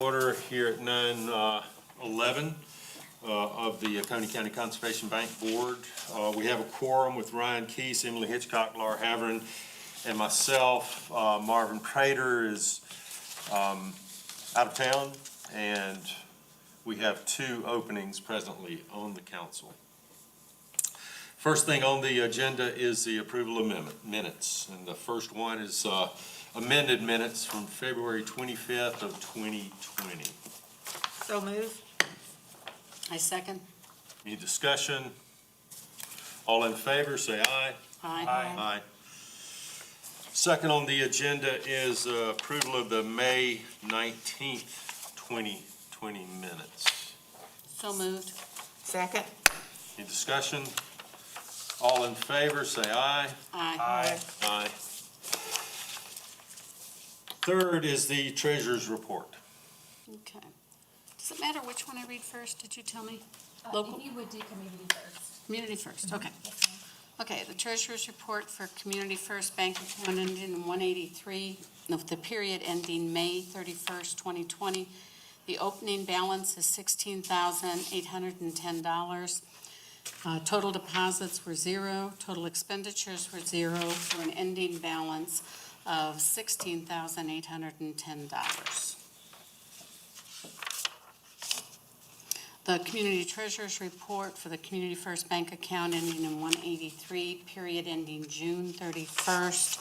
Order here at 9:11 of the Coney County Conservation Bank Board. We have a quorum with Ryan Keese, Emily Hitchcock, Laura Haverin, and myself. Marvin Prater is out of town, and we have two openings presently on the council. First thing on the agenda is the approval of minutes, and the first one is amended minutes from February 25th of 2020. So move. I second. Any discussion? All in favor, say aye. Aye. Aye. Second on the agenda is approval of the May 19th, 2020 minutes. So moved. Second. Any discussion? All in favor, say aye. Aye. Aye. Third is the treasurer's report. Okay. Does it matter which one I read first? Did you tell me? Local? You would do community first. Community first, okay. Yes, ma'am. Okay, the treasurer's report for Community First Bank account ending in 183, of the period ending May 31st, 2020. The opening balance is $16,810. Total deposits were zero. Total expenditures were zero, for an ending balance of $16,810. The Community Treasurer's Report for the Community First Bank account ending in 183, period ending June 31st,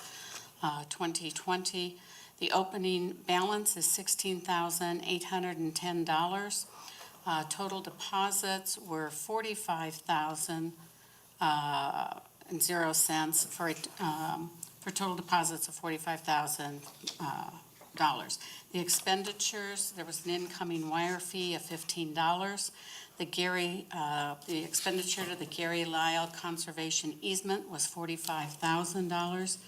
2020. The opening balance is $16,810. Total deposits were $45,000 for total deposits of $45,000. The expenditures, there was an incoming wire fee of $15. The expenditure to the Gary Lyle Conservation Easement was $45,000,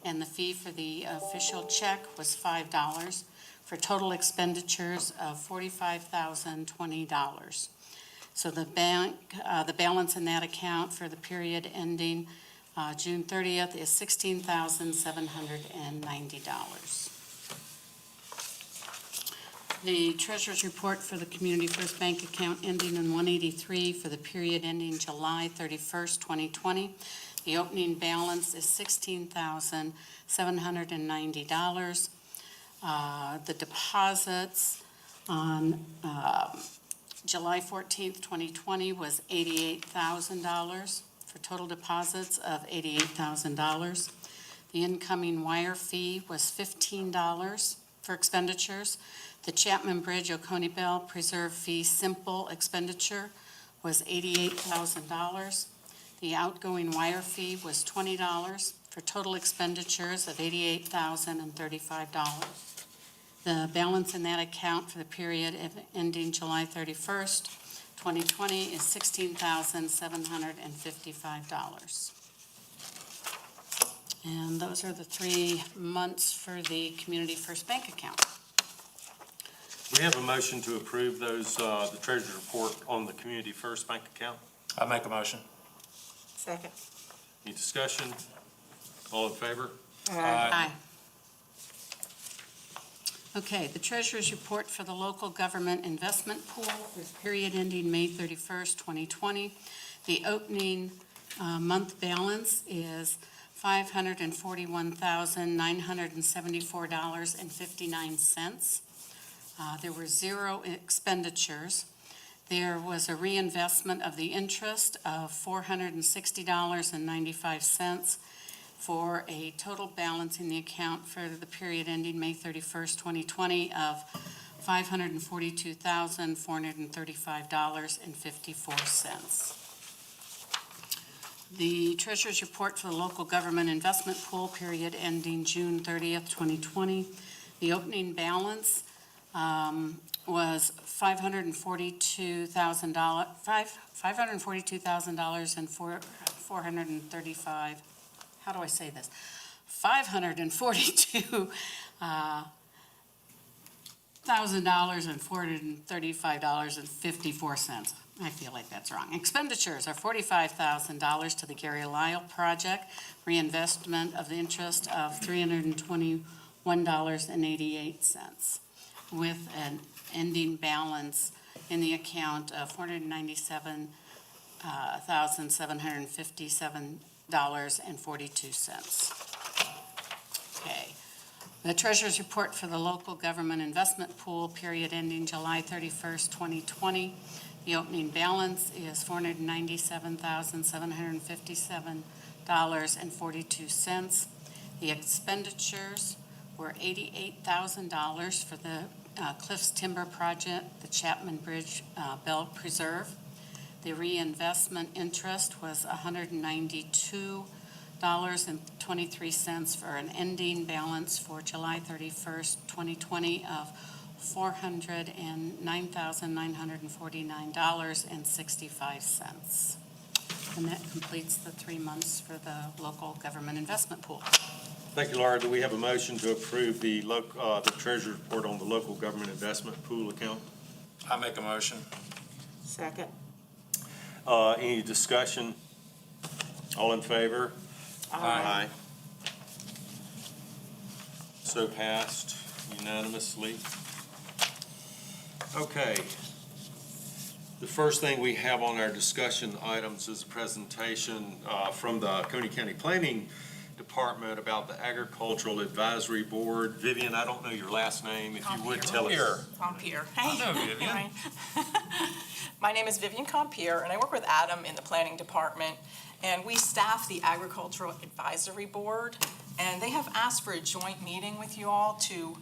and the fee for the official check was $5, for total expenditures of $45,020. So the balance in that account for the period ending June 30th is $16,790. The treasurer's report for the Community First Bank account ending in 183 for the period ending July 31st, 2020. The opening balance is $16,790. The deposits on July 14th, 2020 was $88,000 for total deposits of $88,000. The incoming wire fee was $15 for expenditures. The Chapman Bridge Oconee Bell Preserve Fee Simple expenditure was $88,000. The outgoing wire fee was $20 for total expenditures of $88,035. The balance in that account for the period ending July 31st, 2020 is $16,755. And those are the 3 months for the Community First Bank account. We have a motion to approve those, the treasurer's report on the Community First Bank account. I make a motion. Second. Any discussion? All in favor? Aye. Okay, the treasurer's report for the local government investment pool for the period ending May 31st, 2020. The opening month balance is $541,974.59. There were zero expenditures. There was a reinvestment of the interest of $460.95 for a total balance in the account for the period ending May 31st, 2020 of $542,435.54. The treasurer's report for the local government investment pool period ending June 30th, 2020. The opening balance was $542,000 and $435. How do I say this? $542,000 and $435.54. I feel like that's wrong. Expenditures are $45,000 to the Gary Lyle project, reinvestment of the interest of $321.88. with an ending balance in the account of $497,757.42. Okay. The treasurer's report for the local government investment pool period ending July 31st, 2020. The opening balance is $497,757.42. The expenditures were $88,000 for the Cliffs Timber Project, the Chapman Bridge Belt Preserve. The reinvestment interest was $192.23 for an ending balance for July 31st, 2020 of $409,949.65. And that completes the 3 months for the local government investment pool. Thank you, Laura. Do we have a motion to approve the treasurer's report on the local government investment pool account? I make a motion. Second. Any discussion? All in favor? Aye. So passed unanimously. Okay. The first thing we have on our discussion items is a presentation from the Coney County Planning Department about the Agricultural Advisory Board. Vivian, I don't know your last name. If you would tell us. Compier. I know Vivian. Hi. My name is Vivian Compier, and I work with Adam in the Planning Department, and we staff the Agricultural Advisory Board, and they have asked for a joint meeting with you all to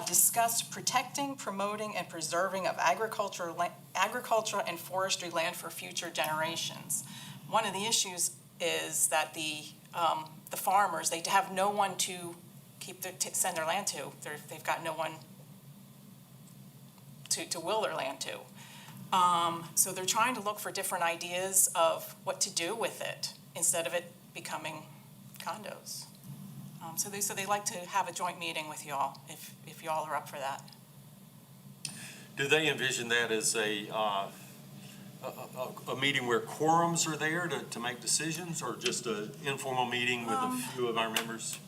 discuss protecting, promoting, and preserving of agriculture and forestry land for future generations. One of the issues is that the farmers, they have no one to send their land to. They've got no one to will their land to. So they're trying to look for different ideas of what to do with it instead of it becoming condos. So they'd like to have a joint meeting with y'all if y'all are up for that. Do they envision that as a meeting where quorums are there to make decisions, or just an informal meeting with a few of our members?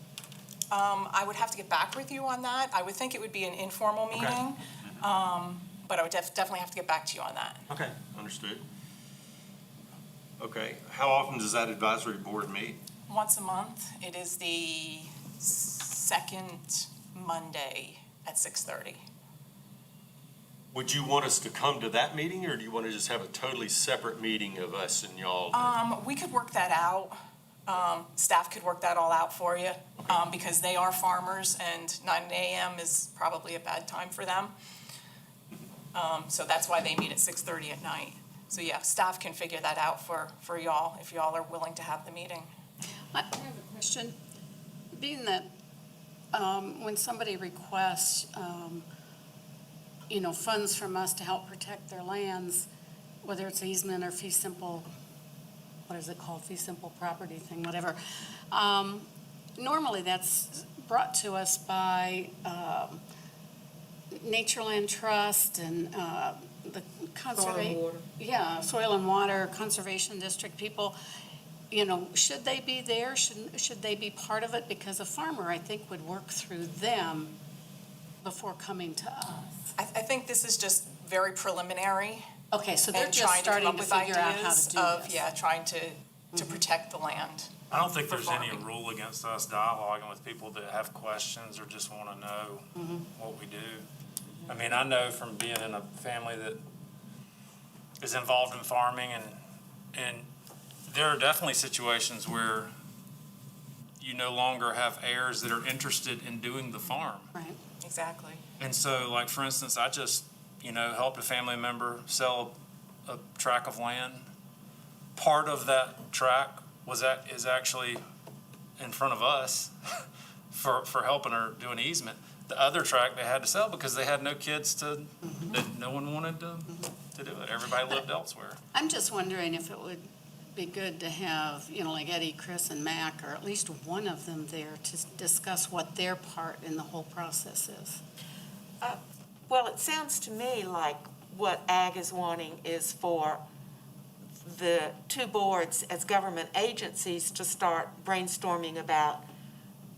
I would have to get back with you on that. I would think it would be an informal meeting, but I would definitely have to get back to you on that. Okay, understood. Okay, how often does that advisory board meet? Once a month. It is the second Monday at 6:30. Would you want us to come to that meeting, or do you want to just have a totally separate meeting of us and y'all? We could work that out. Staff could work that all out for you, because they are farmers and 9 a.m. is probably a bad time for them. So that's why they meet at 6:30 at night. So yeah, staff can figure that out for y'all if y'all are willing to have the meeting. I have a question. Being that when somebody requests, funds from us to help protect their lands, whether it's easement or fee simple, what is it called, fee simple property thing, whatever. Normally that's brought to us by Natureland Trust and the conservation. Yeah, Soil and Water Conservation District people. Should they be there? Should they be part of it? Because a farmer, I think, would work through them before coming to us. I think this is just very preliminary. Okay, so they're And just trying to come starting up to with figure out how ideas to do of, this. yeah, trying to protect the land. I don't think there's any farming. rule against us dialoguing with people that have questions or just want to know what we do. I mean, I know from being in a family that is involved in farming, and there are definitely situations where you no longer have heirs that are interested in doing the farm. Right. Exactly. And so, like, for instance, I just, helped a family member sell a tract of land. Part of that tract is actually in front of us for helping her do an easement. The other tract they had to sell because they had no kids that no one wanted to do it. Everybody lived elsewhere. I'm just wondering if it would be good to have, like Eddie, Chris, and Mac, or at least one of them there to discuss what their part in the whole process is. Well, it sounds to me like what Ag is wanting is for the two boards as government agencies to start brainstorming about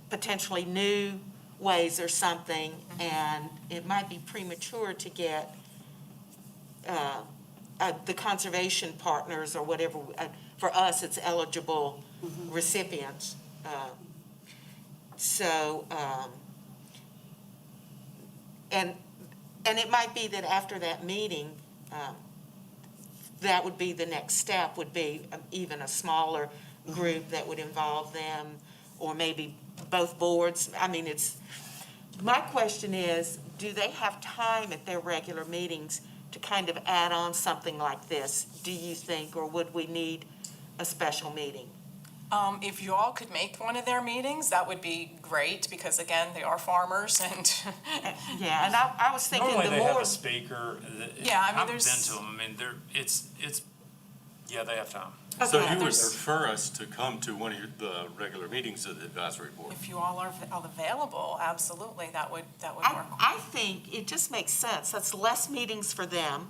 potentially new ways or something, and it might be premature to get the conservation partners or whatever, for us, it's eligible recipients. And it might be that after that meeting, that would be the next step, would be even a smaller group that would involve them, or maybe both boards. I mean, my question is, do they have time at their regular meetings to kind of add on something like this, do you think, or would we need a special meeting? If you all could make one of their meetings, that would be great, because again, they are farmers and Yeah, and I was thinking Normally the they have more, a speaker. Yeah, I mean, I've been there's- to them. I mean, yeah, they have time. So Okay. you would prefer us to come to one of the regular meetings of the advisory board? if you all are available, absolutely, that would work. I think it just makes sense. That's less meetings for them,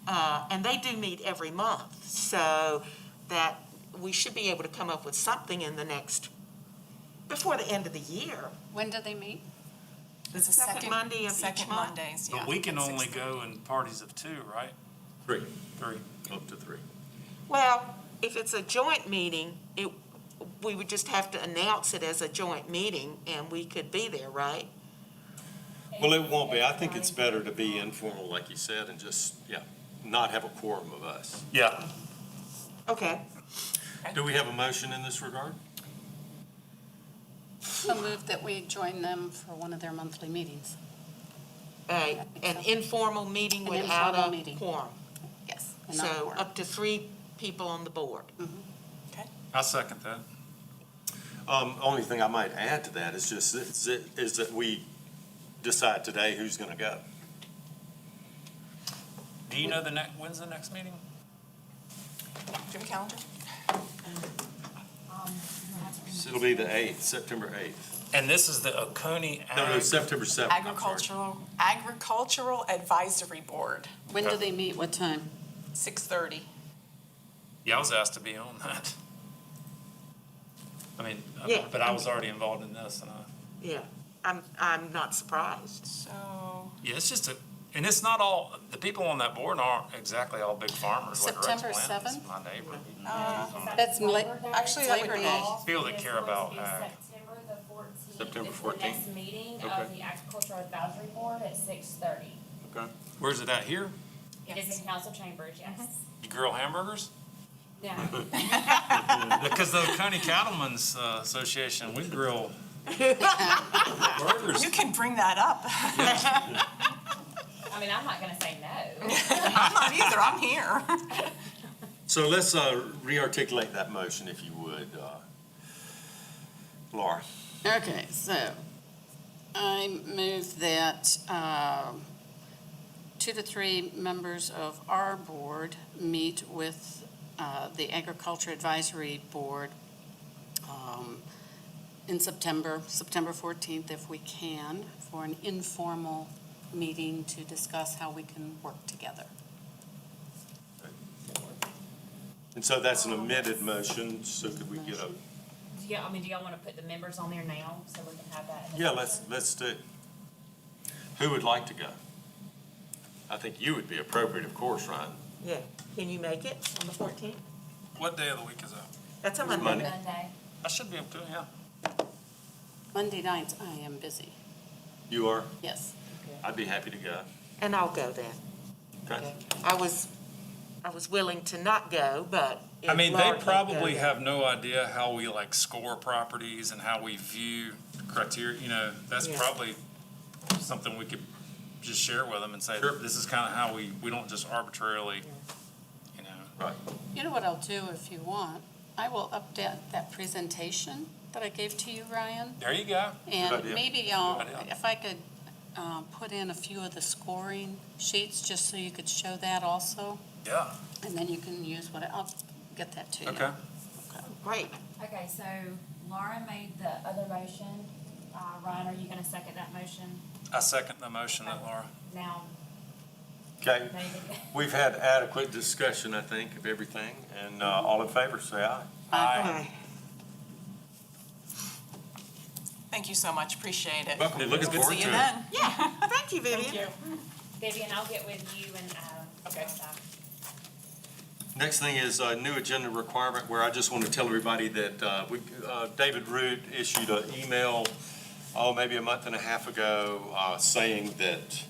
and they do meet every month. So that we should be able to come up with something in the before the end of the year. When do they meet? It's the second Monday of each Second month. Mondays, yeah. But we can at only 6:30. go in parties of 2, right? 3, 3. up to 3. Well, if it's a joint meeting, we would just have to announce it as a joint meeting, and we could be there, right? Well, it won't be. I think it's better to be informal, like you said, and just, not have a quorum of us. Yeah. Okay. Do we have a motion in this regard? So move that we join them for one of their monthly meetings. An informal meeting An without informal a meeting. quorum. Yes. and not So quorum. up to 3 people on the board. I second that. Only thing I might add to that is just, is that we decide today who's gonna go. Do you know when's the next meeting? Do you have a calendar? So it'll be the 8th, September 8th. And this is the Oconee No, September 7th. I'm sorry. Agricultural Advisory Board, When do they meet? What time? 6:30. Yeah, I was asked to be on that. I mean, Yeah. but I was already involved in this, and Yeah, I'm not surprised. So, yeah, it's just and it's not all, the people on that board aren't exactly all big farmers. like September Rex Bland is 7th? My neighbor. That's Actually, that would Labor be- Day. People that care about ag. September the 14th. September is the 14th? next meeting Okay. of the Agricultural Advisory Board at 6:30. Okay. Where's it at here? It is in council chambers, yes. You grill hamburgers? No, Because the Oconee Cattlemen's Association, we grill burgers. you can bring that up. I mean, I'm not gonna say no. I'm not either, I'm here. So let's re-articulate that motion, if you would, Laura. Okay, so I move that 2 to 3 members of our board meet with the Agriculture Advisory Board in September 14th, if we can, for an informal meeting to discuss how we can work together. And so that's an amended motion, so could we get a, Do y'all wanna put the members on there now, so we can have that? in the yeah, system? let's do. Who would like to go? I think you would be appropriate, of course, Ryan. Yeah, can you make it on the 14th? What day of the week is that? That's a Monday. Monday. Monday. I should be able to, yeah. Monday nights, I am busy, You are? yes. I'd be happy to go. And I'll go then. Okay. I was willing to not go, but if I mean, Laura they can't probably go, have no idea how we like score properties and how we view criteria, that's Yeah. probably something we could just share with them and say, Sure. this is kind of how we don't just arbitrarily, Right. You know what I'll do if you want? I will update that presentation that I gave to you, Ryan. there you go. And idea. maybe Good idea. if I could put in a few of the scoring sheets, just so you could show that also, Yeah, and then you can use I'll get that to you. okay. Great. Okay, so Laura made the other motion. Ryan, are you gonna second that motion? I second the motion that Laura. Now, Okay, David, we've had adequate discussion, I think, of everything, and all in favor, say aye. Aye. Thank you so much, appreciate it. Welcome, looking Good to forward see to you it. then. Yeah, thank you, Vivian. Thank you. Vivian, I'll get with you and, Okay. staff. Next thing is a new agenda requirement where I just want to tell everybody that David Root issued an email, maybe a month and a half ago, saying that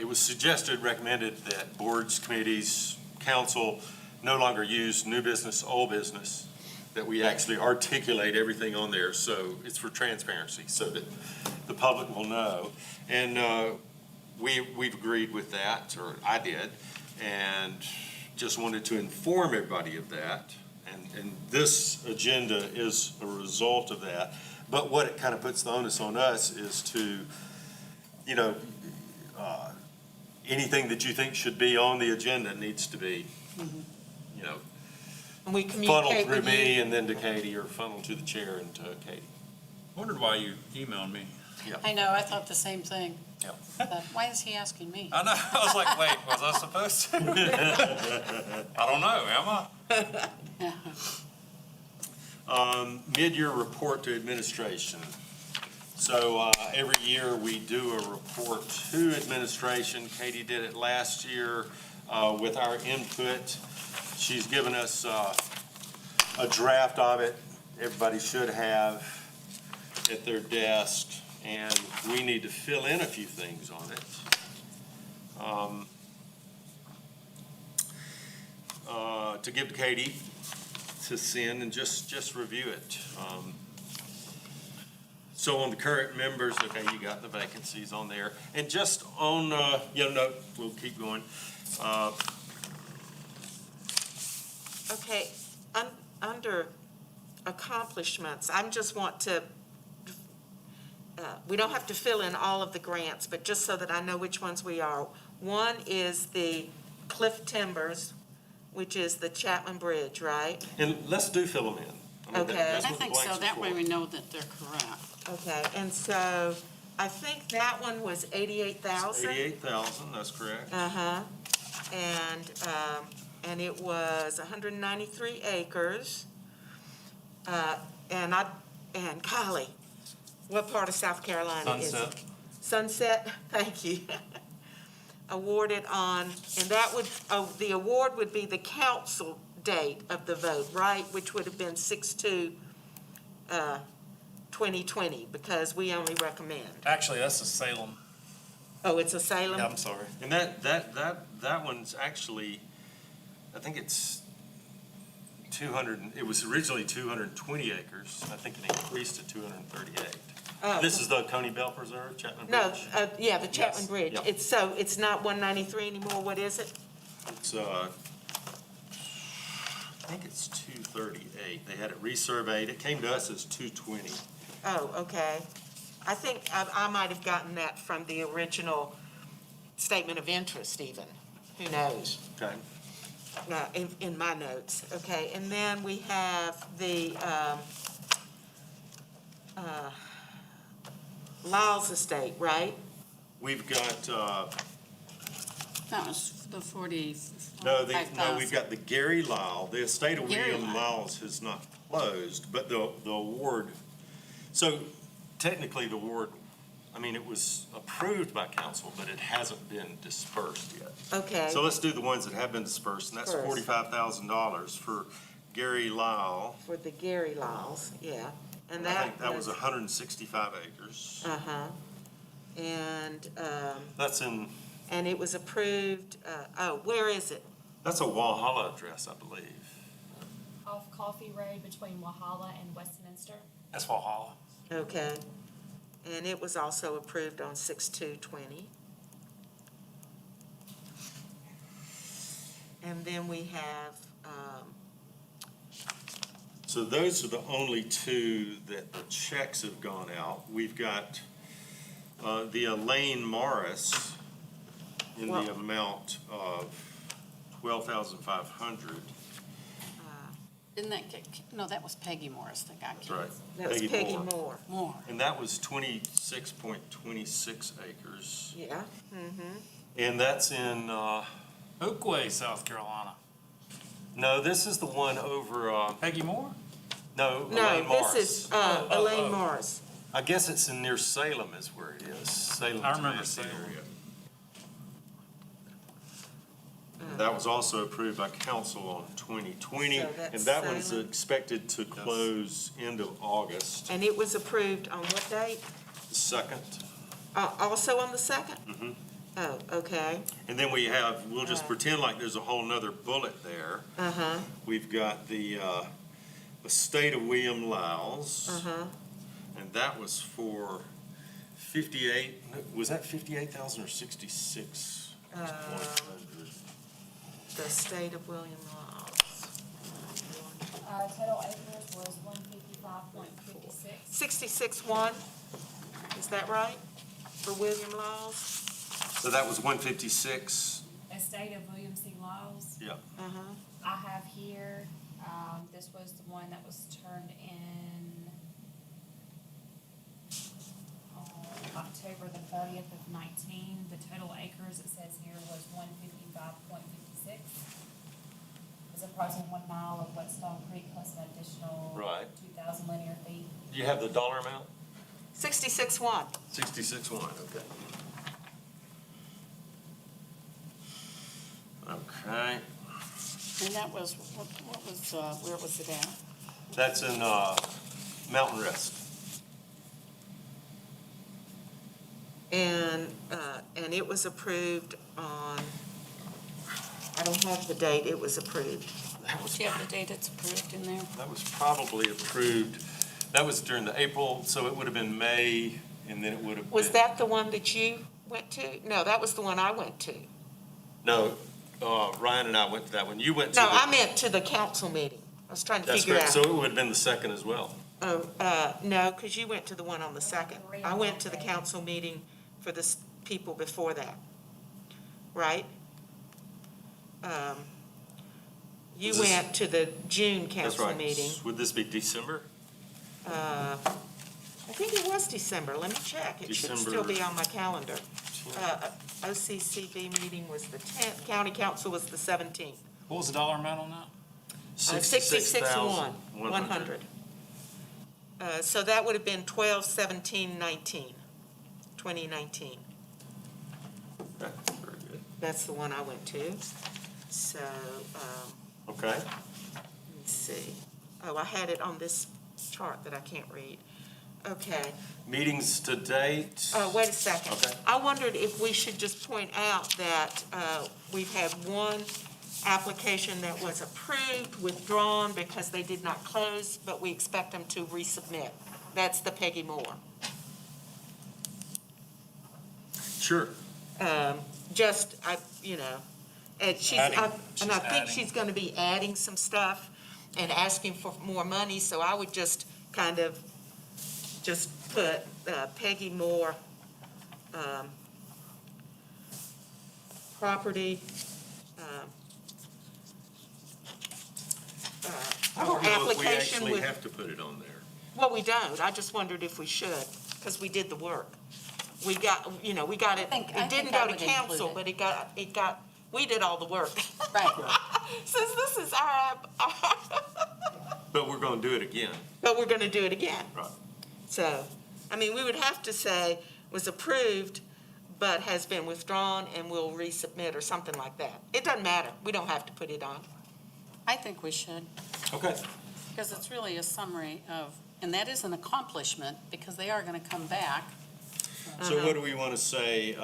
it was suggested, recommended that boards, committees, council no longer use new business, old business, that we actually articulate everything on there. So it's for transparency, so that the public will know. And we've agreed with that, or I did, and just wanted to inform everybody of that. And this agenda is a result of that. But what it kind of puts the onus on us is to, anything that you think should be on the agenda needs to be, And we funneled communicate through with me you. and then to Katie, or funneled to the chair and to Katie. Wondered why you emailed me. I know, I thought the same thing. Yeah. But why is he asking me? I know, I was like, wait, was I supposed to? I don't know, am I? Mid-year report to administration. So every year we do a report to administration. Katie did it last year with our input. She's given us a draft of it. Everybody should have at their desk, and we need to fill in a few things on it. To give to Katie to send and just review it. So on the current members, okay, you got the vacancies on there. And just on, no, we'll keep going. Okay, under accomplishments, I just want to, we don't have to fill in all of the grants, but just so that I know which ones we are. One is the Cliff Timbers, which is the Chapman Bridge, right? And let's do fill them in. I mean, Okay. that's I what the think so, blanks are that way for. we know that they're correct. Okay, and so I think that one was 88,000. 88,000, that's correct. Uh-huh, and it was 193 acres. And golly, what part of South Carolina is it? Sunset. Sunset, thank you. Awarded on, and that would, the award would be the council date of the vote, right? Which would have been 6/2/2020, because we only recommend. Actually, that's a Salem. Oh, it's a Salem? Yeah, I'm sorry. And that one's actually, I think it's 200, it was originally 220 acres. I think it increased to 238. Oh. This is the Coney Bell Preserve, Chapman No, Bridge? yeah, the Chapman Yes, Bridge. yeah. It's not 193 anymore, what is it? It's, I think it's 238. They had it resurveyed. It came to us as 220. Oh, okay. I think I might have gotten that from the original statement of interest even. Who knows? Okay. In my notes, okay. And then we have the Lyles Estate, right? We've got, That was the 45,000. no, we've got the Gary Lyle. The estate of Gary William Lyle. Lyles has not closed, but the award, so technically the award, I mean, it was approved by council, but it hasn't been dispersed yet. Okay. So let's do the ones that have been dispersed, and that's First. $45,000 for Gary Lyle. For the Gary Lyles, yeah. And I that think that was 165 acres. Uh-huh. And, That's in, and it was approved, where is it? that's a Walhalla address, I believe. Off Coffee Road between Walhalla and Westminster. That's Valhalla. Okay. And it was also approved on 6/2/20. And then we have, So those are the only two that the checks have gone out. We've got the Elaine Morris in Well- the amount of $12,500. Didn't that get, no, that was Pegy Morris that got That's right. killed. that was Pegy Moore. More. And that was 26.26 acres. Yeah, mm-hmm. And that's in, Oakway, South Carolina. no, this is the one over, Pegy Moore? no, No, Elaine Morris. this is Elaine Morris. I guess it's in near Salem is where it is. Salem. I remember Tallahassee Salem. area. That was also approved by council on 2020, So that's and that one's Salem. expected to close end of August, And it was approved on what date? the 2nd. Also on the 2nd? Mhm. Oh, okay. And then we have, we'll just pretend like there's a whole nother bullet there. Uh-huh, We've got the estate of William Lyles, uh-huh. and that was for 58, was that 58,000 or 66? The state of William Lyles. Total acres was 155.56. 66-1, is that right, for William Lyles? So that was 156? Estate of William C. Lyles. Yeah. Uh-huh. I have here, this was the one that was turned in on October the 30th of 19. The total acres, it says here, was 155.56. It's approximately 1 mile of Whetstone Creek plus an additional Right. 2,000 linear feet. Do you have the dollar amount? 66-1. 66.1, okay. Okay, And that was, what was, where was it at? that's in Mountain Rest. And it was approved on, I don't have the date it was approved. Do you have the date it's approved in there? That was probably approved, that was during the April, so it would have been May, and then it would have been. Was that the one that you went to? No, that was the one I went to. No, Ryan and I went to that one. You went to. No, the- I meant to the council meeting. I was trying to That's figure correct, so out. it would have been the 2nd as well. Oh, no, because you went to the one on the 2nd. I went to the council meeting for the people before that, right? You Was this- went to the June That's council right. meeting. Would this be December? I think it was December. Let me check. It should still December. be on my calendar. OCCB meeting was the 10th, county council was the 17th. What was the dollar amount on that? 66,100. So that would have been 12/17/19, 2019. Okay, very good. That's the one I went to. So, Okay, let me see. Oh, I had it on this chart that I can't read. Okay. meetings to date? Wait a second. Okay. I wondered if we should just point out that we've had one application that was approved, withdrawn because they did not close, but we expect them to resubmit. That's the Pegy Moore. Sure. And she's, Adding. and She's I think adding. she's gonna be adding some stuff and asking for more money, so I would just kind of just put Pegy Moore, property, I don't know if we application actually with, have to put it on there. well, we don't, I just wondered if we should, because we did the work. We got, we got it, I it think didn't I go to would council, include but it got, we did all the work. Right. Since this is our, But we're gonna do it again. but we're gonna do it again. Right. So, I mean, we would have to say was approved, but has been withdrawn and will resubmit or something like that. It doesn't matter. We don't have to put it on. I think we should, Okay. because it's really a summary of, and that is an accomplishment, because they are gonna come back. So what do we want to say?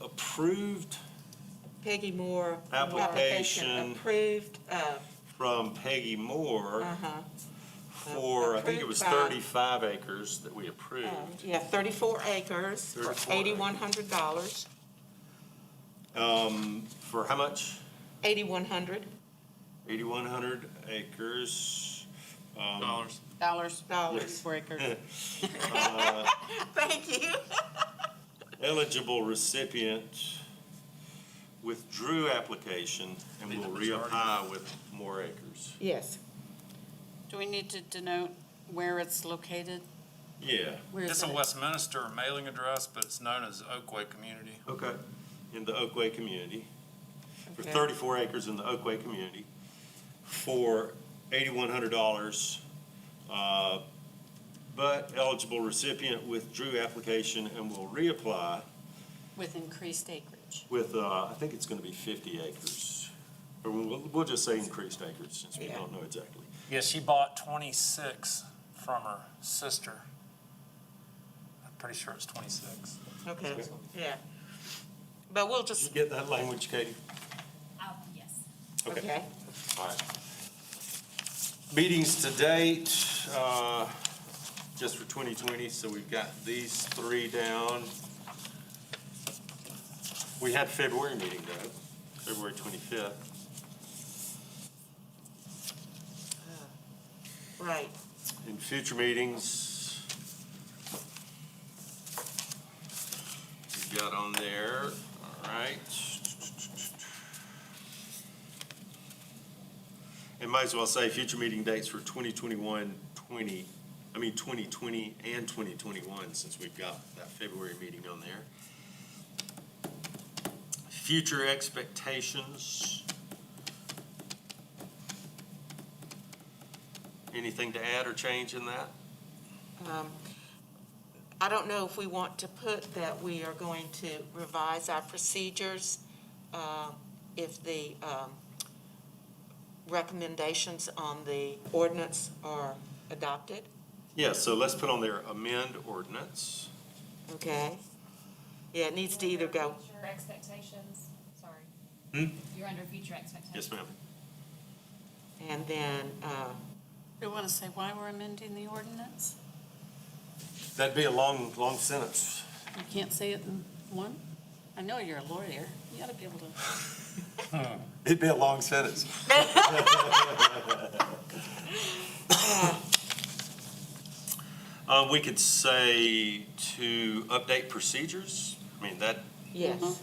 Approved Pegy Moore. Application. Approved, from Pegy Moore for, I think it was Approved by- 35 acres that we approved. 34 acres for 34 $8,100. For how much? 8,100 8,100 acres. Dollars. dollars. For acres. Thank you. Eligible recipient withdrew application and Be the will majority. reapply with more acres. Yes. Do we need to denote where it's located? Yeah, Where is It's a it? Westminster mailing address, but it's known as Oakway Community. okay. In the Oakway community. For Okay. 34 acres in the Oakway community. For $8,100, but eligible recipient withdrew application and will reapply With increased acreage. with, I think it's gonna be 50 acres. Or we'll just say increased acres, since we Yeah. don't know exactly. Yeah, she bought 26 from her sister. I'm pretty sure it's 26. Okay, yeah. But we'll Did you just, get that language, Katie? Yes. okay. All right. Meetings to date, just for 2020, so we've got these three down. We had February meeting, Doug, February 25th. Right. In future meetings, we got on there, all right. And might as well say future meeting dates for 2020 and 2021, since we've got that February meeting on there. Future expectations. Anything to add or change in that? I don't know if we want to put that we are going to revise our procedures if the recommendations on the ordinance are adopted, Yeah, so let's put on there amend ordinance. okay? Yeah, it needs to either go, Future expectations, sorry. Hmm? You're under future expectations. Yes, ma'am. and then, You want to say why we're amending the ordinance? That'd be a long, long sentence. You can't say it in one? I know you're a lawyer. You ought to be able to. It'd be a long sentence. We could say to update procedures. I mean, that yes,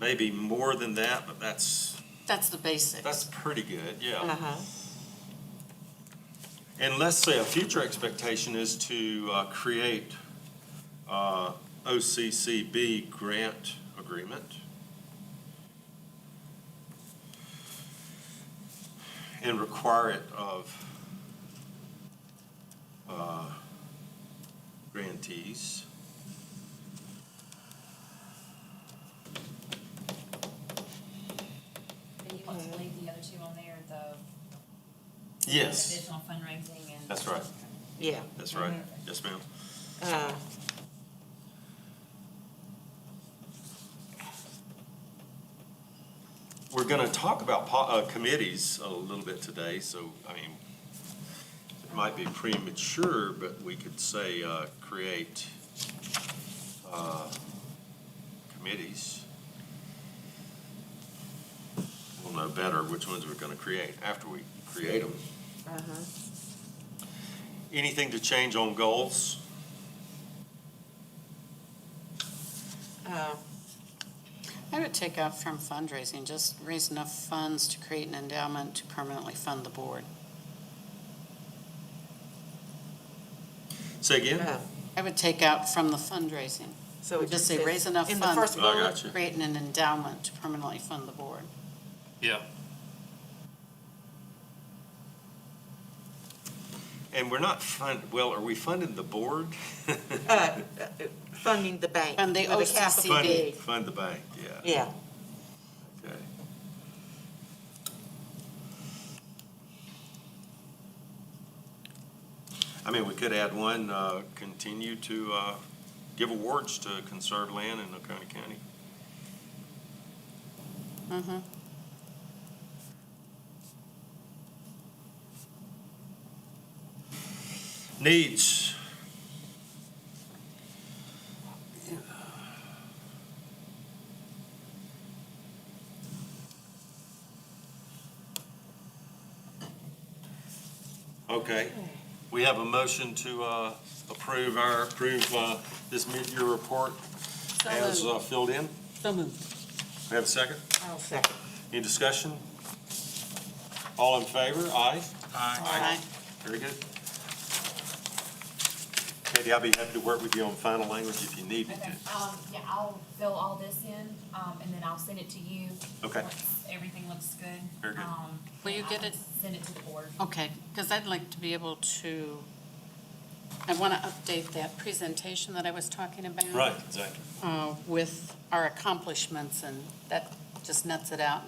may be more than that, but that's That's the basics. pretty good, yeah. uh-huh, And let's say a future expectation is to create OCCB grant agreement. And require it of grantees. Then you want to leave the other two on there, the Yes, additional fundraising and. that's right, yeah. that's right. Yes, ma'am. Uh, We're going to talk about committees a little bit today, so, I mean, it might be premature, but we could say create committees. We'll know better which ones we're going to create after we create them. uh-huh. Anything to change on goals? I would take out from fundraising, just raise enough funds to create an endowment to permanently fund the board. Say again? I would take out from the fundraising. So it Just say says raise enough in the funds first I bullet, got you. creating an endowment to permanently fund the board. Yeah. And we're not well, are we funding the board? funding the bank. Fund the with a capital OCCB. B. Fund the bank, yeah. Yeah, Okay. I mean, we could add one, continue to give awards to conserved land in Oconee County. Mm-hmm. Needs. Okay, we have a motion to approve this mid-year report as filled in. So moved. We have a second? I'll second. Any discussion? All in favor? Aye? Aye. Very good. Katie, I'll be happy to work with you on final language if you need me Okay, to. yeah, I'll fill all this in, and then I'll send it to you. Okay. Once everything looks good. Very good. Will you and get I it? can Send it to the board. Okay, because I'd like to be able to I want to update that presentation that I was talking about. Right, exactly. With our accomplishments, and that just nets it out.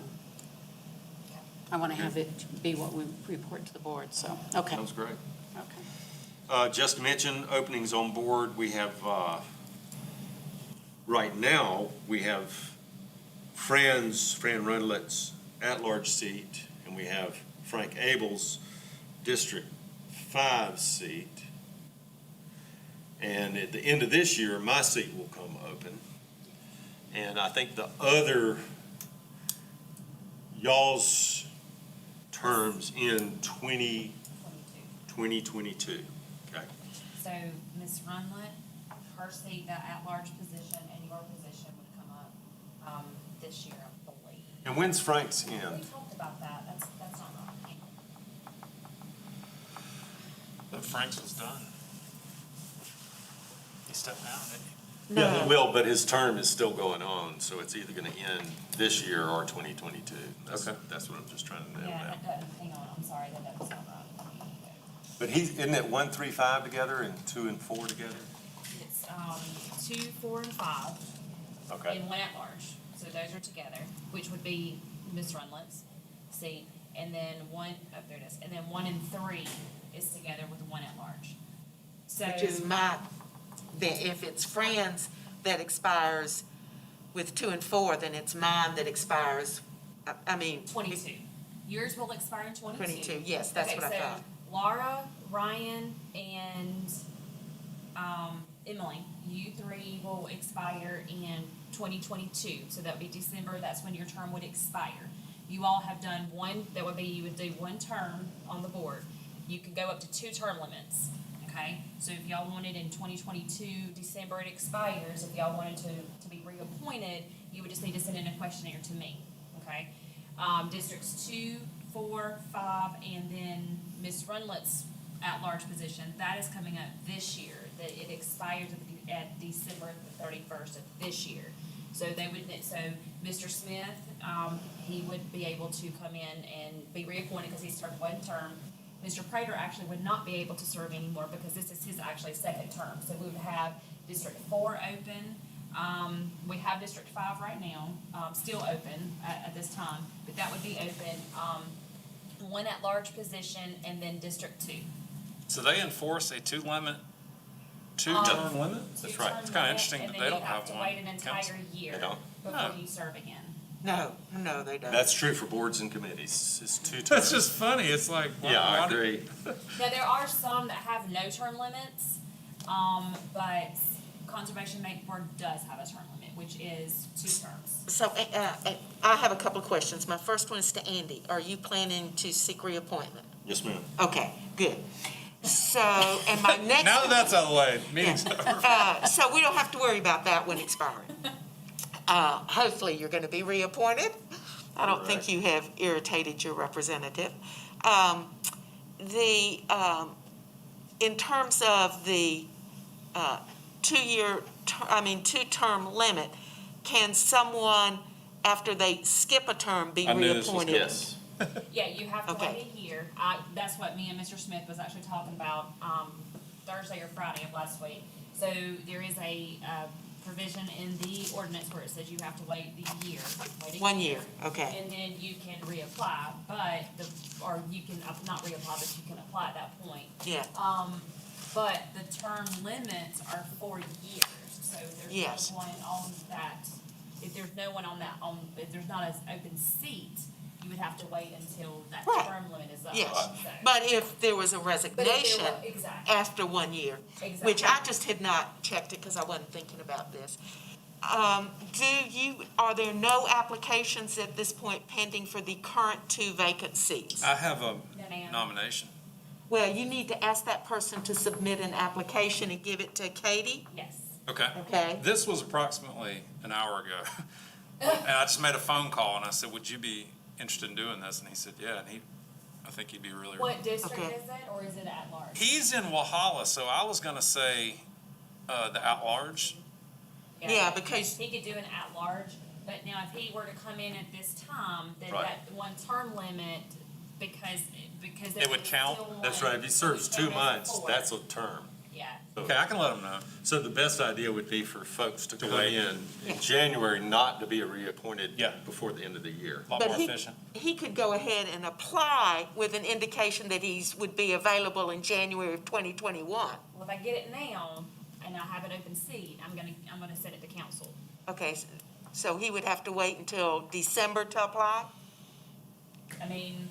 I want to have it be what we report to the board, so, okay. Sounds great. Okay. Just to mention, openings on board, we have, right now, we have Fran Rundlet's at-large seat, and we have Frank Abel's District 5 seat. And at the end of this year, my seat will come open. And I think the other, y'all's terms in 2022. Okay. So Ms. Runlet, her seat, the at-large position, and your position would come up, this year, I believe. And when's Frank's We end? talked about that, that's not right. But Frank's was done. He stepped down, didn't he? Yeah, he will, but his term is still going on, so it's either gonna end this year or 2022. That's what I'm just trying to nail Yeah, down. that doesn't, hang on, I'm sorry, that doesn't sound right. But isn't it 1, 3, 5 together and 2 and 4 together? It's, 2, 4, and 5. Okay. And one at large, so those are together, which would be Ms. Runlet's seat, and then there it is, and then 1 and 3 is together with one at large. So. Which is if it's Fran's that expires with 2 and 4, then it's mine that expires, I mean. 22. Yours will expire in 22. 22, yes, that's what I thought. Okay, so Laura, Ryan, and Emily, you three will expire in 2022. So that would be December, that's when your term would expire. You all have done one, you would do one term on the board. You could go up to 2 term limits, okay? So if y'all wanted in 2022, December it expires, if y'all wanted to be reappointed, you would just need to send in a questionnaire to me, okay? Districts 2, 4, 5, and then Ms. Runlet's at-large position, that is coming up this year. That it expires at December the 31st of this year. So Mr. Smith, he would be able to come in and be reappointed because he's served one term. Mr. Prater actually would not be able to serve anymore because this is his actually second term. So we would have District 4 open. We have District 5 right now, still open at this time, but that would be open. One at-large position, and then District 2. So they enforce a two-term limit? That's right. It's kinda interesting that they don't have And then you have to one. wait an entire Council. year They don't? before you serve again. No, they don't. That's true for boards and committees. It's 2 terms. That's just funny. It's like. Yeah, I agree. Now, there are some that have no term limits, but Conservation Bank Board does have a term limit, which is 2 terms. So, I have a couple of questions. My first one is to Andy. Are you planning to seek reappointment? Yes, ma'am. Okay, good. So, and my next. Now that that's out of the way, meeting's over. So we don't have to worry about that one expiring. Hopefully, you're going to be reappointed. I don't think you have irritated your representative. In terms of the 2-term limit, can someone, after they skip a term, be I knew this was reappointed? Yes. Yeah, you have to Okay. wait a year. That's what me and Mr. Smith was actually talking about, Thursday or Friday of last week. So there is a, provision in the ordinance where it says you have to wait the year. Wait a 1 year, okay. And then you can reapply, or you can, not reapply, but you can apply at that point. Yeah, But the term limits are 4 years, so there's Yes. no one on that, if there's no one on that, if there's not an open seat, you would have to wait until that Right. term limit is up. yes. So- But if there was a But if there resignation were- Exactly, after 1 year, which I just had not checked it because I wasn't thinking about this. Are there no applications at this point pending for the current 2 vacant seats? I have a no, ma'am. nomination. Well, you need to ask that person to submit an application and give it to Katie, Yes. Okay. okay? This was approximately an hour ago. And I just made a phone call and I said, would you be interested in doing this? And he said, yeah, and I think he'd be really. What district Okay. is it, or is it at large? He's in Walhalla, so I was gonna say, the at-large. Yeah, because- He could do an at-large, but now if he were to come in at this time, then Right. that one term limit, because It would count? still That's one- right. If he serves it would 2 count as a months, 4. that's a term. Yeah. Okay, I can let them know. So the best idea would be for folks to To come wait. in January, not to be reappointed Yeah. before the end of the year. A lot But more he, efficient. he could go ahead and apply with an indication that would be available in January of 2021. Well, if I get it now and I have an open seat, I'm gonna send it to council. Okay, so he would have to wait until December to apply? I mean,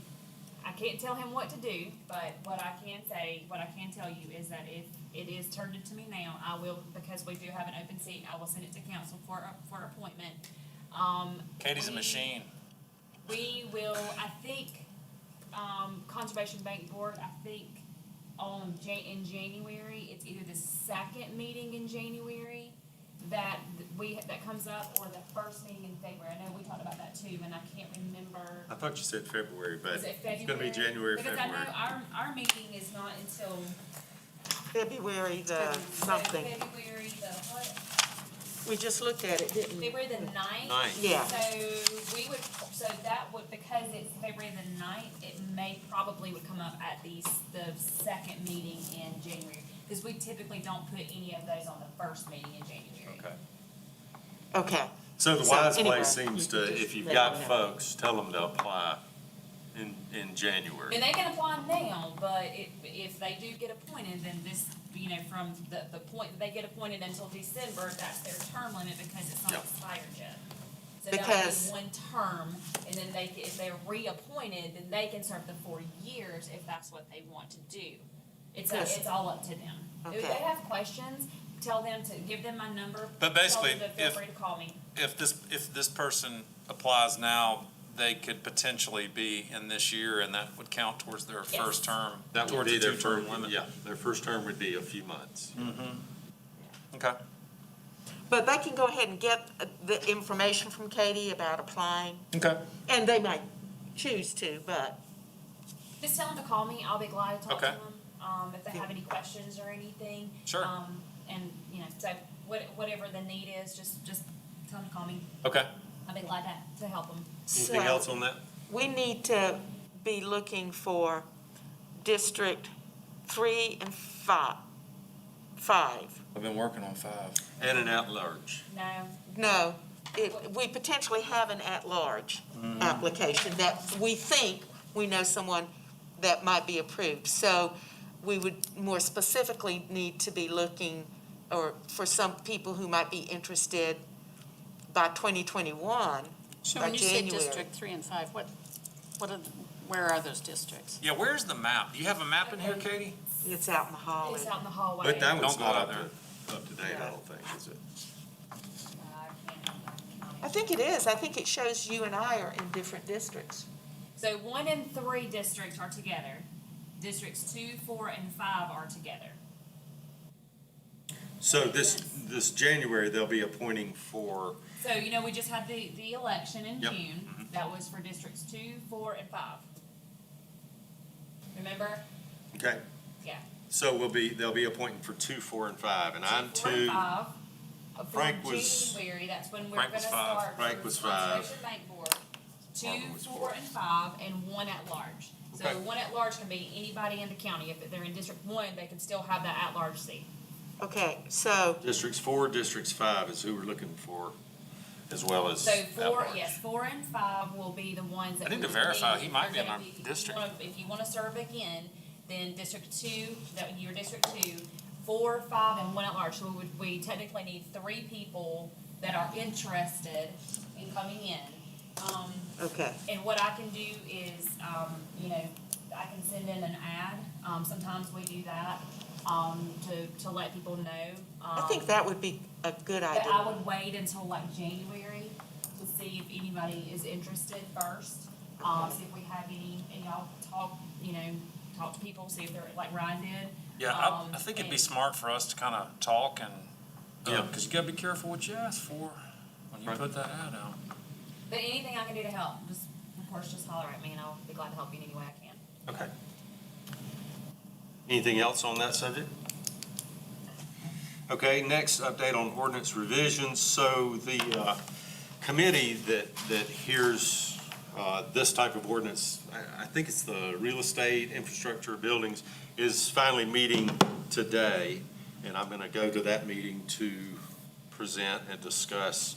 I can't tell him what to do, but what I can tell you is that if it is turned to me now, I will, because we do have an open seat, I will send it to council for appointment. Katie's a we- machine. We will, I think, Conservation Bank Board, I think in January, it's either the second meeting in January that comes up, or the first meeting in February. I know we talked about that too, and I can't remember. I thought you said February, but Is it it's gonna be January, Because February. I know our meeting is not until. February the something. February the what? We just looked at it, didn't we? February the 9th. Ninth. Yeah. So that would, because it's February the 9th, it probably would come up at the second meeting in January. Because we typically don't put any of those on the first meeting in January. Okay. Okay, So the So wise anyway, place seems you to, can just if you've let got them know. folks, tell them to apply in January. And they can apply now, but if they do get appointed, then this, from the point that they get appointed until December, that's their term limit because it's not Yeah. expired yet. So that would Because- be one term, and then if they're reappointed, then they can serve the 4 years if that's what they want to do. Yes. It's all up to them. If Okay. they have questions, tell them to, give them my number. But basically, Tell them to feel if- free to call me. If this person applies now, they could potentially be in this year, and that would count towards their Yes. first term. That would towards be the their two-term first, limit. yeah, their first term would be a few months. Okay. but they can go ahead and get the information from Katie about applying, Okay. and they might choose to, but, Just tell them to call me. I'll be glad to talk to Okay. them, if they have any questions or anything. Sure. And, so whatever the need is, just tell them to call me. Okay. I'll be glad to help them. Anything So- else on that? we need to be looking for District 3 and 5. I've been working on 5. And an at-large. No, No, we potentially have an at-large application that we think we know someone that might be approved. So we would more specifically need to be looking, or for some people who might be interested by 2021, So by when you say January. District 3 and 5, where are those districts? Yeah, where's the map? Do you have a map in here, Katie? It's out in the hall. it's out in the hallway. But that one's Don't go not out up to date, I don't think, is it? I think it is. I think it shows you and I are in different districts. So 1 and 3 districts are together. Districts 2, 4, and 5 are together. So this January, they'll be appointing for, So, we just had the election in Yep. June. That was for districts 2, 4, and 5. Remember? okay, Yeah. so they'll be appointing for 2, 4, and 5, and I'm 2, 4, and 2. 5. Frank For was- January, that's when we're Frank gonna was 5. start. Frank for was 5. Conservation Bank Board. 2, Marvin was 4, 4. and 5, and 1 at large. So Okay. 1 at large can be anybody in the county. If they're in District 1, they can still have that at large seat. Okay, so, Districts 4, Districts 5 is who we're looking for, as well as So 4, at-large. yes, 4 and 5 will be the ones that. I need to we verify. need. He might be in They're our gonna district. If you wanna serve again, then District 2, your District 2, 4, 5, and 1 at large. So we technically need 3 people that are interested in coming in. okay. And what I can do is, I can send in an ad. Sometimes we do that, to let people know. I think that would be a good But I idea. would wait until like January to see if anybody is interested first. See if we have any, and y'all talk to people, see if they're, like Ryan did. Yeah, I think it'd be and- smart for us to kind of talk and, Yeah. because you gotta be careful what you ask for when you Right. put that ad out. But anything I can do to help, just, of course, just holler at me and I'll be glad to help you in any way I can. Okay. Anything else on that subject? Okay, next, update on ordinance revisions. So the committee that hears this type of ordinance, I think it's the real estate, infrastructure, buildings, is finally meeting today. and I'm gonna go to that meeting to present and discuss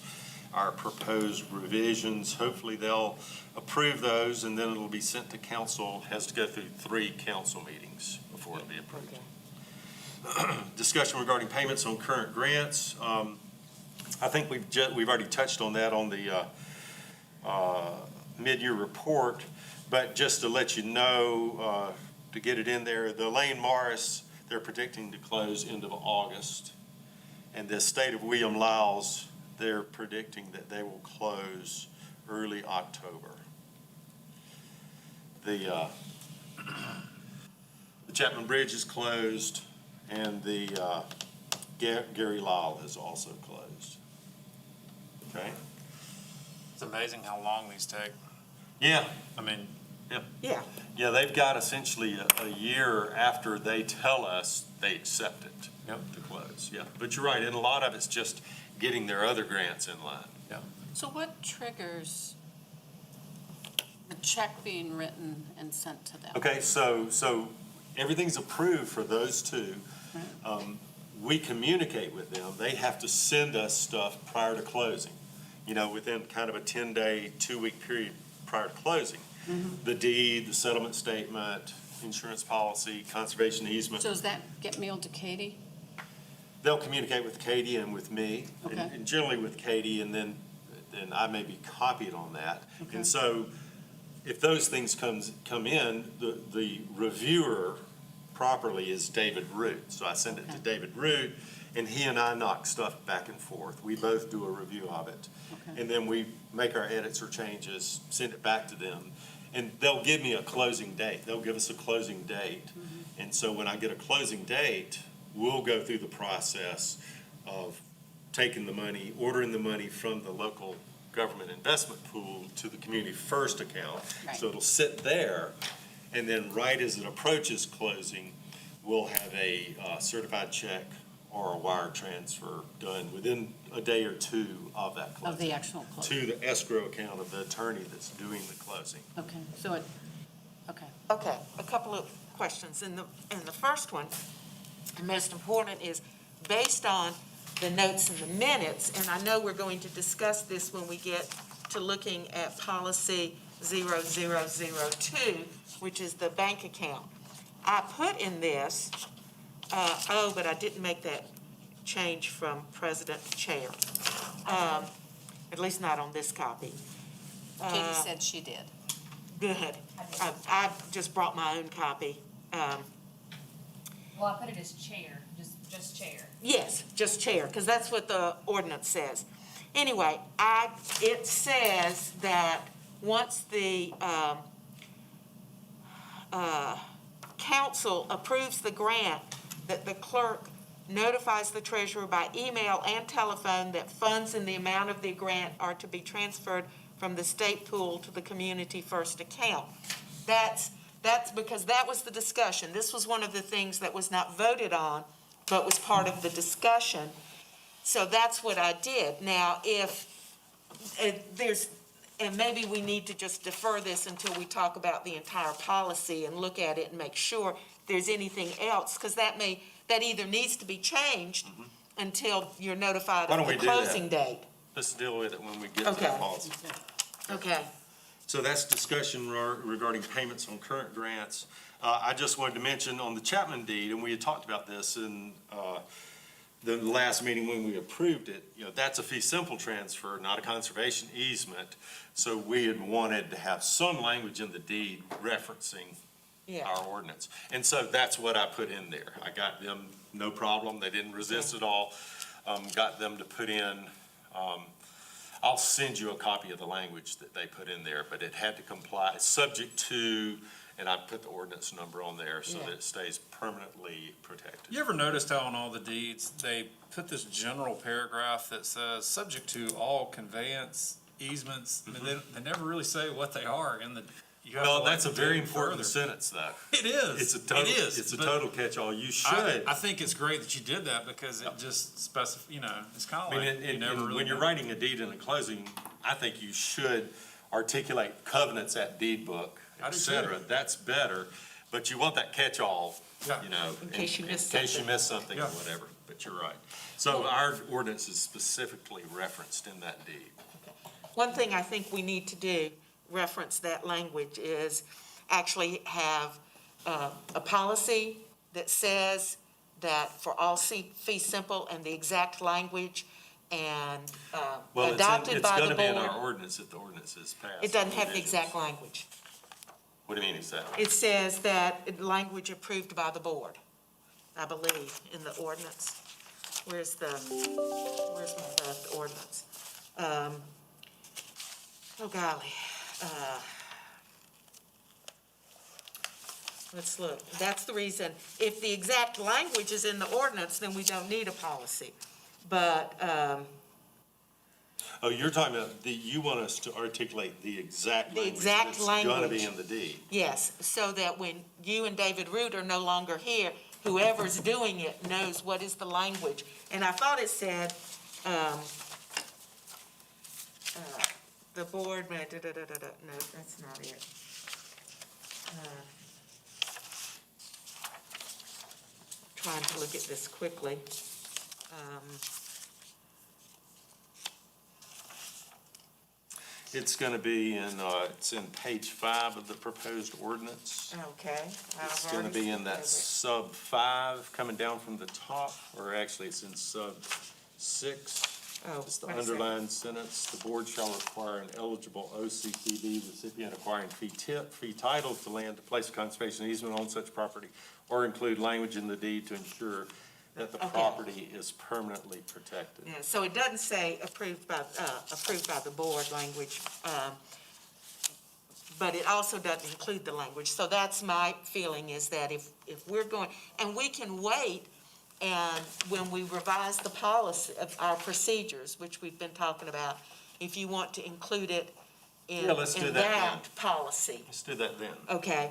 our proposed revisions. Hopefully they'll approve those, and then it'll be sent to council, has to go through 3 council meetings before it'll be approved. Discussion regarding payments on current grants. I think we've already touched on that on the mid-year report, but just to let you know, to get it in there, the Elaine Morris, they're predicting to close end of August. And the State of William Lyles, they're predicting that they will close early October. The Chapman Bridge is closed, and the Gary Lyle is also closed. Okay? It's amazing how long these take. Yeah, I mean, Yeah, yeah, they've got essentially a year after they tell us they accept it to close, yeah. But you're right, and a lot of it's just getting their other grants in line. So what triggers the check being written and sent to them? Okay, so everything's approved for those 2. We communicate with them. They have to send us stuff prior to closing, within kind of a 10-day, 2-week period prior to closing. The deed, the settlement statement, insurance policy, conservation easement. So does that get mailed to Katie? They'll communicate with Katie and with me, Okay. and generally with Katie, and then I may be copied on that. And so if those things come in, the reviewer properly is David Root. So I send it to David Root, and he and I knock stuff back and forth. We both do a review of it. Okay. And then we make our edits or changes, send it back to them. And they'll give me a closing date. They'll give us a closing date. And so when I get a closing date, we'll go through the process of taking the money, ordering the money from the local government investment pool to the Community First account. Right. So it'll sit there, and then right as it approaches closing, we'll have a certified check or a wire transfer done within a day or 2 of that closing. Of the actual closing? To the escrow account of the attorney that's doing the closing. Okay, so okay. okay, a couple of questions. And the first one, the most important, is based on the notes and the minutes, and I know we're going to discuss this when we get to looking at policy 0002, which is the bank account. I put in this, but I didn't make that change from president to chair, at least not on this copy. Katie said she did. Good. I just brought my own copy. Well, I put it as chair, just chair. Yes, just chair, because that's what the ordinance says. Anyway, it says that once the council approves the grant, that the clerk notifies the treasurer by email and telephone that funds in the amount of the grant are to be transferred from the state pool to the Community First account. That's because that was the discussion. This was one of the things that was not voted on, but was part of the discussion. So that's what I did. Now, if and maybe we need to just defer this until we talk about the entire policy and look at it and make sure there's anything else, because that either needs to be changed until you're notified Why of don't the we do that? closing date. Let's deal with it when we get to Okay. that policy. Okay. So that's discussion regarding payments on current grants. I just wanted to mention on the Chapman Deed, and we had talked about this in the last meeting when we approved it, that's a fee simple transfer, not a conservation easement. So we had wanted to have some language in the deed referencing our ordinance. And so that's what I put in there. I got them, no problem. They didn't resist at all. Got them to put in, I'll send you a copy of the language that they put in there, but it had to comply, subject to, and I put the ordinance number on there so that it stays permanently protected. you ever noticed how on all the deeds, they put this general paragraph that says, subject to all conveyance easements? I mean, they never really say what they are in the. You have to, Well, like, that's a very dig important further. sentence, though. It is. It's a total, It is. it's a but total catch-all. You I should. think it's great that you did that because it just it's kind of I mean, like, you never really when you're know. writing a deed in a closing, I think you should articulate covenants at deed book, I et do cetera. too. That's better, but you want that catch-all, Yeah. In case you miss In case you something. miss something or Yeah. whatever. but you're right. So our ordinance is specifically referenced in that deed. One thing I think we need to do, reference that language, is actually have a policy that says that for all fee simple and the exact language and Well, adopted by the it's gonna be in our board. ordinance if the ordinance is passed. It doesn't have the Revisions. exact language. What do you mean exactly? It says that language approved by the board, I believe, in the ordinance. Where's my draft ordinance? Oh golly. Let's look. That's the reason. If the exact language is in the ordinance, then we don't need a policy. But, Oh, you're talking about, you want us to articulate the exact The language exact that's gonna language. be in the deed. yes, so that when you and David Root are no longer here, whoever's doing it knows what is the language. And I thought it said, the board, no, that's not it. Trying to look at this quickly. It's gonna be it's in page 5 of the proposed ordinance. Okay. It's gonna be in that sub 5 coming down from the top, or actually it's in sub 6. Oh, It's the wait a second. underlined sentence. The board shall require an eligible OCTV recipient acquiring fee title to land to place a conservation easement on such property, or include language in the deed to ensure that the Okay. property is permanently protected. Yeah, so it doesn't say approved by the board language, but it also doesn't include the language. So that's my feeling, is that if we're going, and we can wait, and when we revise the policy of our procedures, which we've been talking about, if you want to include it in Yeah, let's do that that policy, Let's do that then. okay?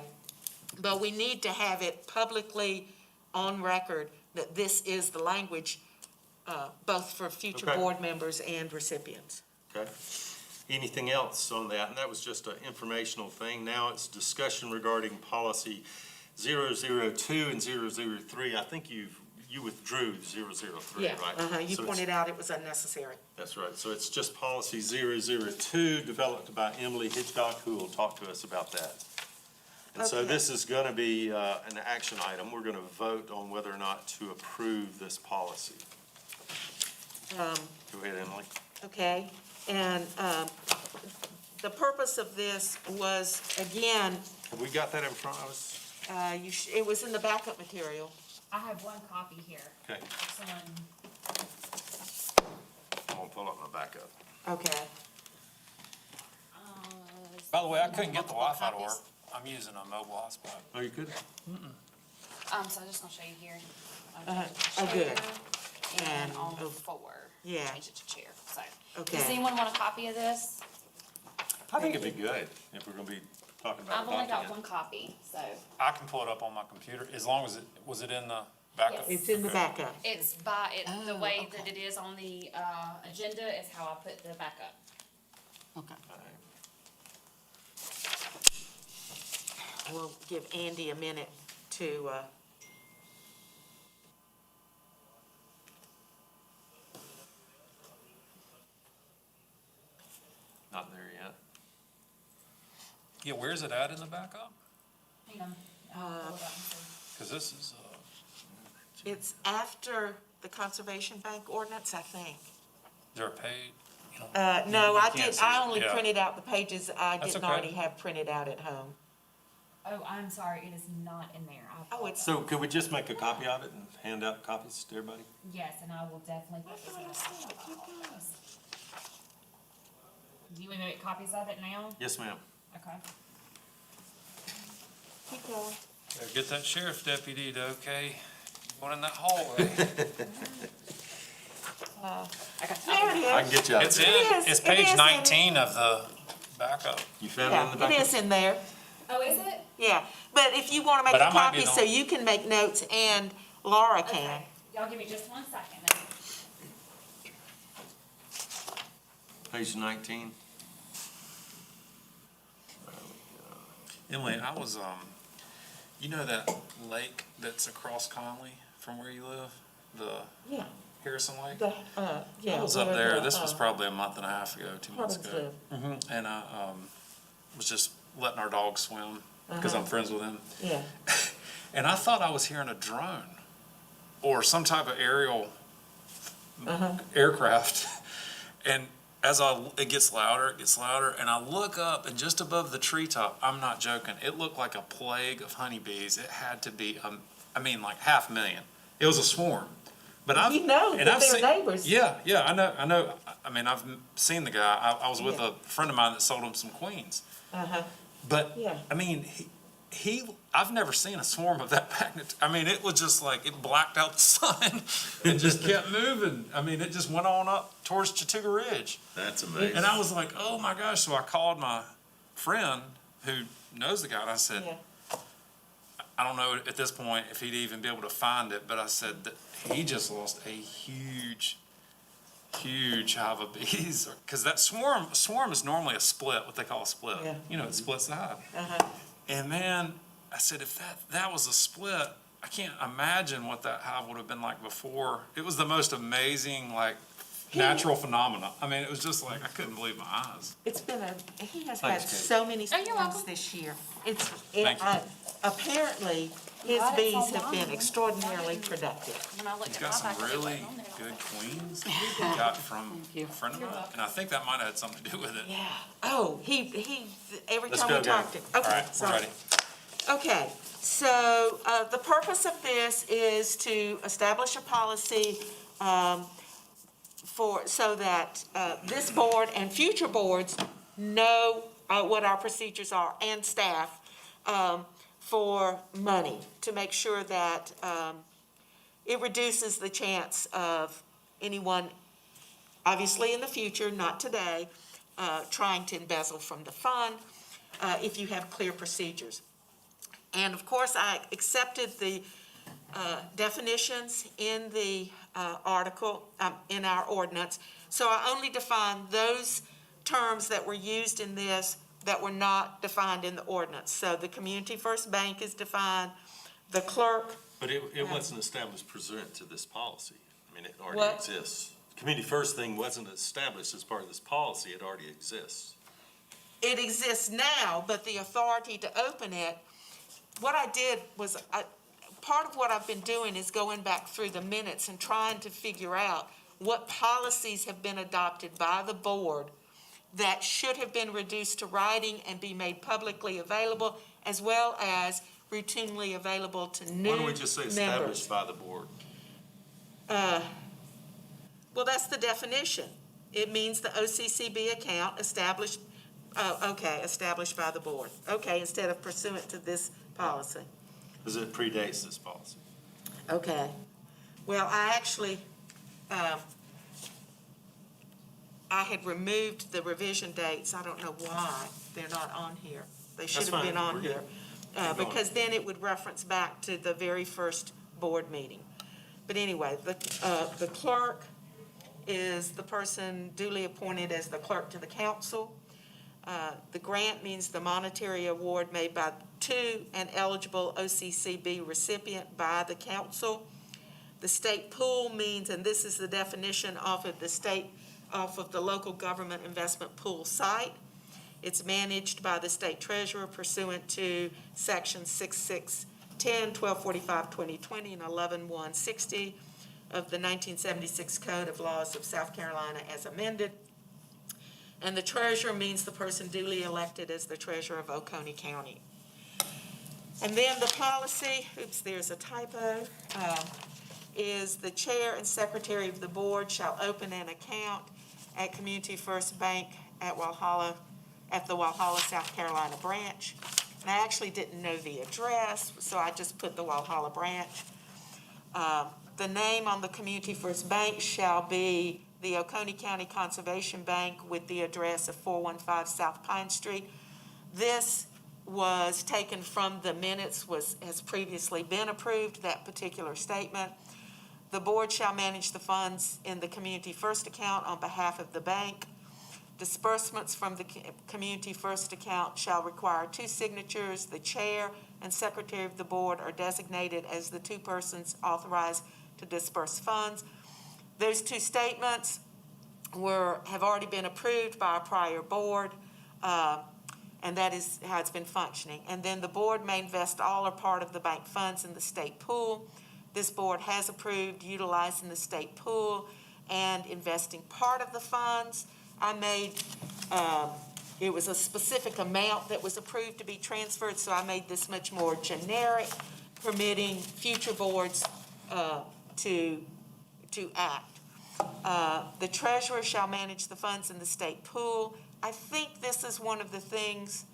But we need to have it publicly on record that this is the language, both for future Okay. board members and recipients. Okay. Anything else on that? And that was just an informational thing. Now it's discussion regarding policy 002 and 003. I think you withdrew 003, Yeah, right? you So it's- pointed out it was unnecessary. That's right. So it's just policy 002, developed by Emily Hitchcock, who will talk to us about that. And so Okay. this is going to be an action item. We're going to vote on whether or not to approve this policy. Go ahead, Emily. Okay, and the purpose of this was, again, Have we got that in front of us? it was in the backup material. I have one copy here. Okay, If someone, I'm going to pull up my backup. Okay, By the way, I couldn't get the Wi-Fi to Copies? work. I'm using a mobile hotspot. Oh, you could? so I'm just gonna show you here. Oh, good. And And- on oh, 4. yeah. Change it to chair, so. Okay. Does anyone want a copy of this? I think it'd be good if we're going to be talking about I've only got adopting one copy, so. I can pull it up on my computer, as long as was it in the backup? Yes. It's in the Okay. backup. It's by, the Oh, way okay. that it is on the, agenda is how I put the backup. Okay. it. All right. We'll give Andy a minute to, Not there yet. Yeah, where's it at in the backup? Hang on. I'll pull it up and see. Because this is, it's after the Conservation Bank ordinance, I think. is there a page? You know? No, You I can't see I it, only yeah. printed out the pages I That's didn't okay. already have printed out at home. Oh, I'm sorry, it is not in there. I Oh, it's- So could we just make a copy of it and hand out copies to everybody? Yes, and I will definitely put this in the. Do you want me to make copies of it now? Yes, ma'am. Okay. Keep going. Better get that sheriff deputy to okay going in that hallway. There it I can is. get you out It's there. in, is, it's it page is in- 19 of the backup. You found it in the Yeah, it backup? is in there. Oh, is it? Yeah, but if you want to make But a I might be copy the so only- you can make notes and Laura can. Okay. Y'all give me just 1 second then. Page 19. Emily, I was, you know that lake that's across Conley from where you live? Yeah, Harrison Lake? yeah. I was up where there, the, this was probably a month and a half ago, 2 months ago. Province And I, was just letting our dog swim, because I'm friends with him. Yeah, And I thought I was hearing a drone or some type of aerial aircraft. And as it gets louder, and I look up, and just above the treetop, I'm not joking, it looked like a plague of honeybees. It had to be, like 500,000. It was a swarm. But you know that they're seen, neighbors. Yeah, I know. I mean, I've seen the guy. I was with Yeah. a friend of mine that sold him some queens. But, Yeah. I mean, I've never seen a swarm of that magnitude. I mean, it was just like, it blacked out the sun and just kept moving. I mean, it just went on up towards Chattooga Ridge. That's amazing. And I was like, oh my gosh. So I called my friend who knows the guy, and I said, Yeah. I don't know at this point if he'd even be able to find it, but I said that he just lost a huge hive of bees. Because that swarm is normally a split, what they call a split. Yeah. You know, it splits the hive. Uh-huh. And man, I said, if that was a split, I can't imagine what that hive would have been like before. It was the most amazing, like, natural phenomena. I mean, it was just like, I couldn't believe my eyes. It's been he has Thanks, had Kate. so many Oh, you're swarms welcome. this year. Thank you. Apparently, his Got it bees from have been mine. extraordinarily productive. When I looked He's at got my some back, I really was like, good queens that he got from Thank you. a friend of mine. And I think that might have had something to do with it. Yeah. Oh, he every Let's time go, we gang. talked to him. All Okay, right, we're sorry. ready. Okay, so the purpose of this is to establish a policy so that this board and future boards know what our procedures are, and staff, for money, to make sure that it reduces the chance of anyone, obviously in the future, not today, trying to embezzle from the fund, if you have clear procedures. And of course, I accepted the definitions in the article, in our ordinance. So I only defined those terms that were used in this that were not defined in the ordinance. So the Community First Bank is defined, the clerk. But it wasn't established pursuant to this policy. I mean, it already What? exists. Community First thing wasn't established as part of this policy, it already exists. It exists now, but the authority to open it, what I did was, part of what I've been doing is going back through the minutes and trying to figure out what policies have been adopted by the board that should have been reduced to writing and be made publicly available, as well as routinely available to new Why members. don't we just say established by the board? Well, that's the definition. It means the OCCB account established, established by the board. Okay, instead of pursuant to this policy. Because it predates this policy. Okay. Well, I actually, I had removed the revision dates. I don't know why they're not on here. They should That's have been fine. on We're here. good. Keep going. Because then it would reference back to the very first board meeting. But anyway, the clerk is the person duly appointed as the clerk to the council. The grant means the monetary award made to an eligible OCCB recipient by the council. The state pool means, and this is the definition off of the local government investment pool site. It's managed by the state treasurer pursuant to section 6610, 1245, 2020, and 11160 of the 1976 Code of Laws of South Carolina as amended. And the treasurer means the person duly elected as the treasurer of Oconee County. And then the policy, there's a typo, is the chair and secretary of the board shall open an account at Community First Bank at the Walhalla, South Carolina branch. And I actually didn't know the address, so I just put the Walhalla branch. The name on the Community First Bank shall be the Oconee County Conservation Bank with the address of 415 South Pine Street. This was taken from the minutes, has previously been approved, that particular statement. The board shall manage the funds in the Community First account on behalf of the bank. Disbursements from the Community First account shall require 2 signatures. The chair and secretary of the board are designated as the 2 persons authorized to disperse funds. Those two statements have already been approved by a prior board, and that is how it's been functioning. And then the board may invest all or part of the bank funds in the state pool. This board has approved utilizing the state pool and investing part of the funds. It was a specific amount that was approved to be transferred, so I made this much more generic, permitting future boards to act. The treasurer shall manage the funds in the state pool. I think this is one of the things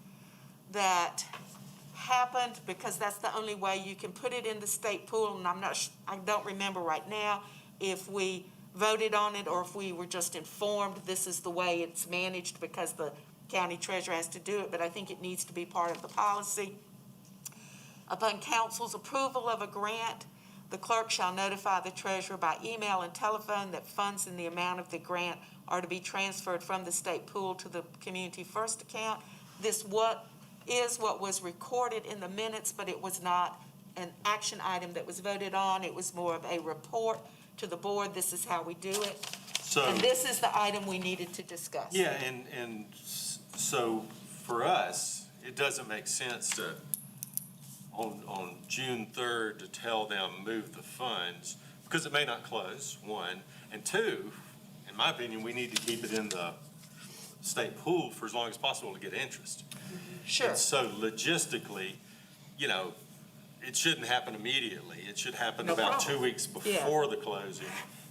that happened because that's the only way you can put it in the state pool, and I don't remember right now if we voted on it or if we were just informed this is the way it's managed because the county treasurer has to do it, but I think it needs to be part of the policy. Upon council's approval of a grant, the clerk shall notify the treasurer by email and telephone that funds in the amount of the grant are to be transferred from the state pool to the Community First account. This is what was recorded in the minutes, but it was not an action item that was voted on. It was more of a report to the board. This is how we do it. And this is the item we needed to discuss. Yeah, and so for us, it doesn't make sense to, on June 3rd, to tell them move the funds, because it may not close, one. And two, in my opinion, we need to keep it in the state pool for as long as possible to get interest. Sure. And so logistically, it shouldn't happen immediately. It should happen No about problem. 2 weeks Yeah. before the closing.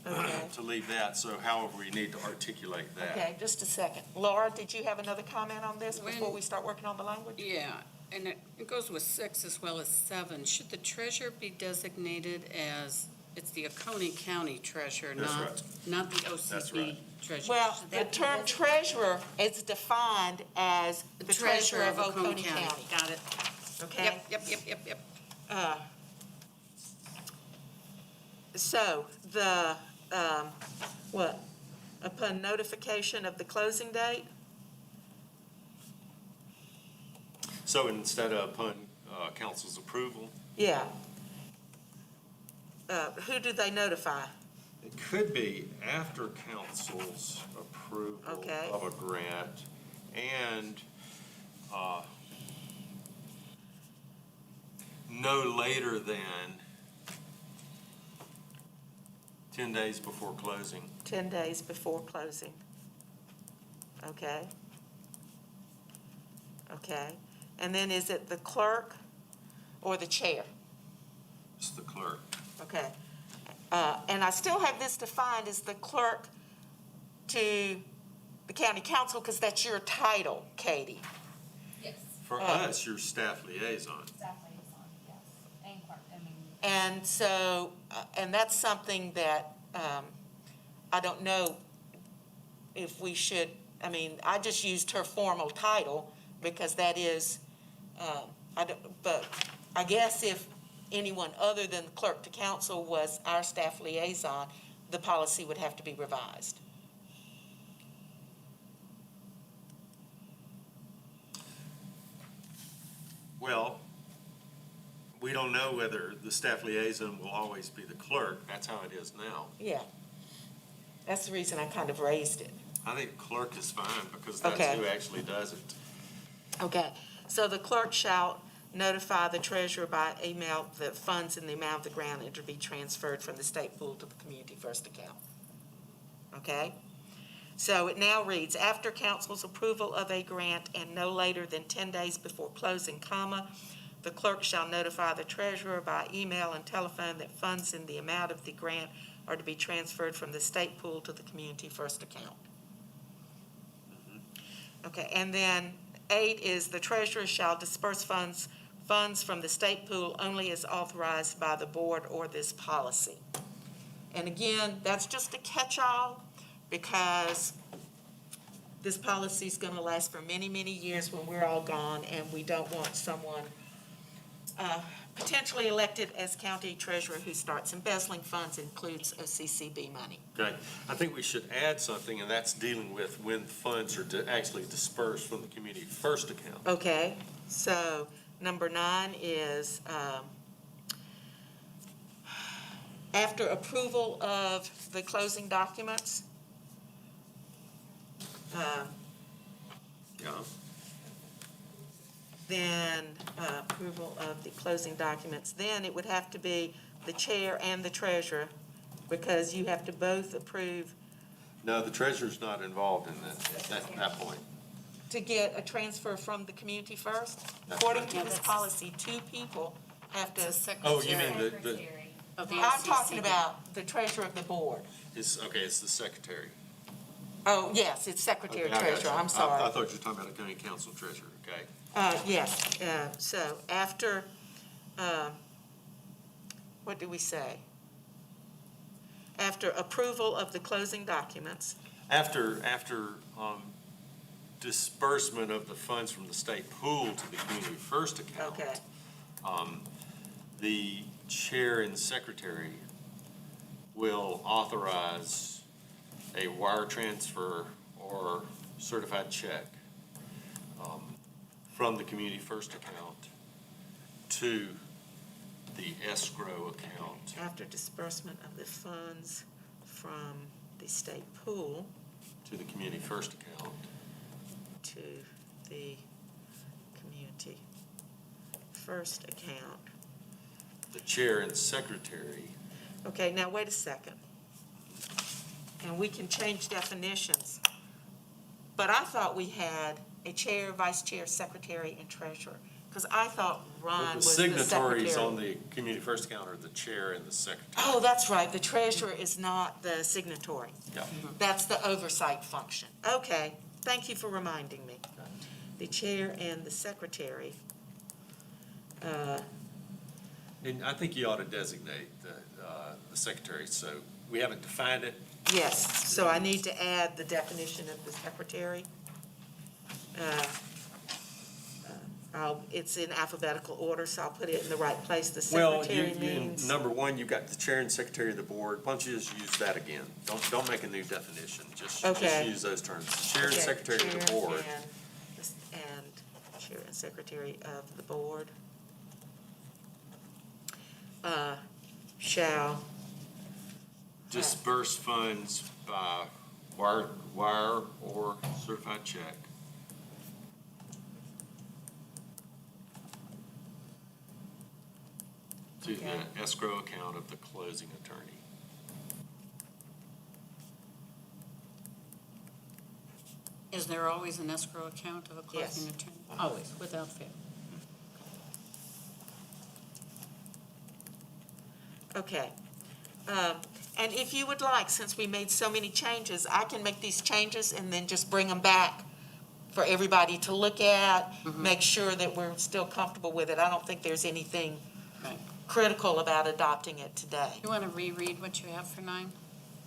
Okay. To leave that, so however we need to articulate that. Okay, just a second. Laura, did you have another comment on this before When- we start working on the language? Yeah, and it goes with 6 as well as 7. Should the treasurer be designated as, it's the Oconee County treasurer, That's not, right. not the That's OCB right. treasurer? Well, Should the that be term designated? treasurer is defined as the treasurer of Oconee County. Got it. Okay? Yep. So upon notification of the closing date? So instead of upon council's approval, Yeah. Who do they notify? it could be after council's approval Okay. of a grant and no later than 10 days before closing. 10 days before closing. Okay. Okay. And then is it the clerk or the chair? It's the clerk. Okay. And I still have this defined as the clerk to the county council because that's your title, Katie. Yes, For us, your staff liaison. exactly, it's on, yes, and clerk, And so, and that's something that I don't know if we should, I just used her formal title because that is, but I guess if anyone other than the clerk to council was our staff liaison, the policy would have to be revised. Well, we don't know whether the staff liaison will always be the clerk. That's how it is now. Yeah. That's the reason I kind of raised it. I think clerk is fine because that's Okay. who actually does it. Okay, so the clerk shall notify the treasurer by email that funds in the amount of the grant are to be transferred from the state pool to the Community First account. Okay? So it now reads, after council's approval of a grant and no later than 10 days before closing, comma, the clerk shall notify the treasurer by email and telephone that funds in the amount of the grant are to be transferred from the state pool to the Community First account. Okay, and then 8 is the treasurer shall disperse funds from the state pool only as authorized by the board or this policy. And again, that's just a catch-all because this policy is going to last for many, many years when we're all gone, and we don't want someone potentially elected as county treasurer who starts embezzling funds, includes OCCB money. Okay, I think we should add something, and that's dealing with when funds are actually dispersed from the Community First account. Okay, so number 9 is after approval of the closing documents, Yeah. then approval of the closing documents, then it would have to be the chair and the treasurer, because you have to both approve No, the treasurer's not involved in that point. to get a transfer from the community first. That's According right. to this policy, two people have to, Oh, you mean the, Secretary. Of the I'm talking FCC. about the treasurer of the board. it's the secretary. Oh, yes, it's secretary Okay, I got you. treasurer, I'm I sorry. thought you were talking about the county council treasurer, okay? Yes, so after, what do we say? After approval of the closing documents, After disbursement of the funds from the state pool to the community first account. okay, The chair and secretary will authorize a wire transfer or certified check from the community first account to the escrow account. after disbursement of the funds from the state pool To the community first account. to the community first account. The chair and secretary. Okay, now wait a second. And we can change definitions. But I thought we had a chair, vice chair, secretary, and treasurer. Because I thought Ron The was the secretary. signatories on the community first account are the chair and the secretary. Oh, that's right, the treasurer is not the signatory. Yeah. That's the oversight function. Okay, thank you for reminding me. The chair and the secretary. And I think you ought to designate the secretary, so we haven't defined it. Yes, so I need to add the definition of the secretary. It's in alphabetical order, so I'll put it in the right place. The secretary means. Number one, you've got the chair and secretary of the board. Why don't you just use that again? Don't make a new definition. Just Okay. use those terms. Chair and Okay, secretary of the chair board. And chair and secretary of the board shall, Disperse funds by wire or certified check. To Okay. the escrow account of the closing attorney. Is there always an escrow account of a closing Yes. attorney? Always, without fail. okay. And if you would like, since we made so many changes, I can make these changes and then just bring them back for everybody to look at, make sure that we're still comfortable with it. I don't think there's anything Right. critical about adopting it today. You want to reread what you have for 9?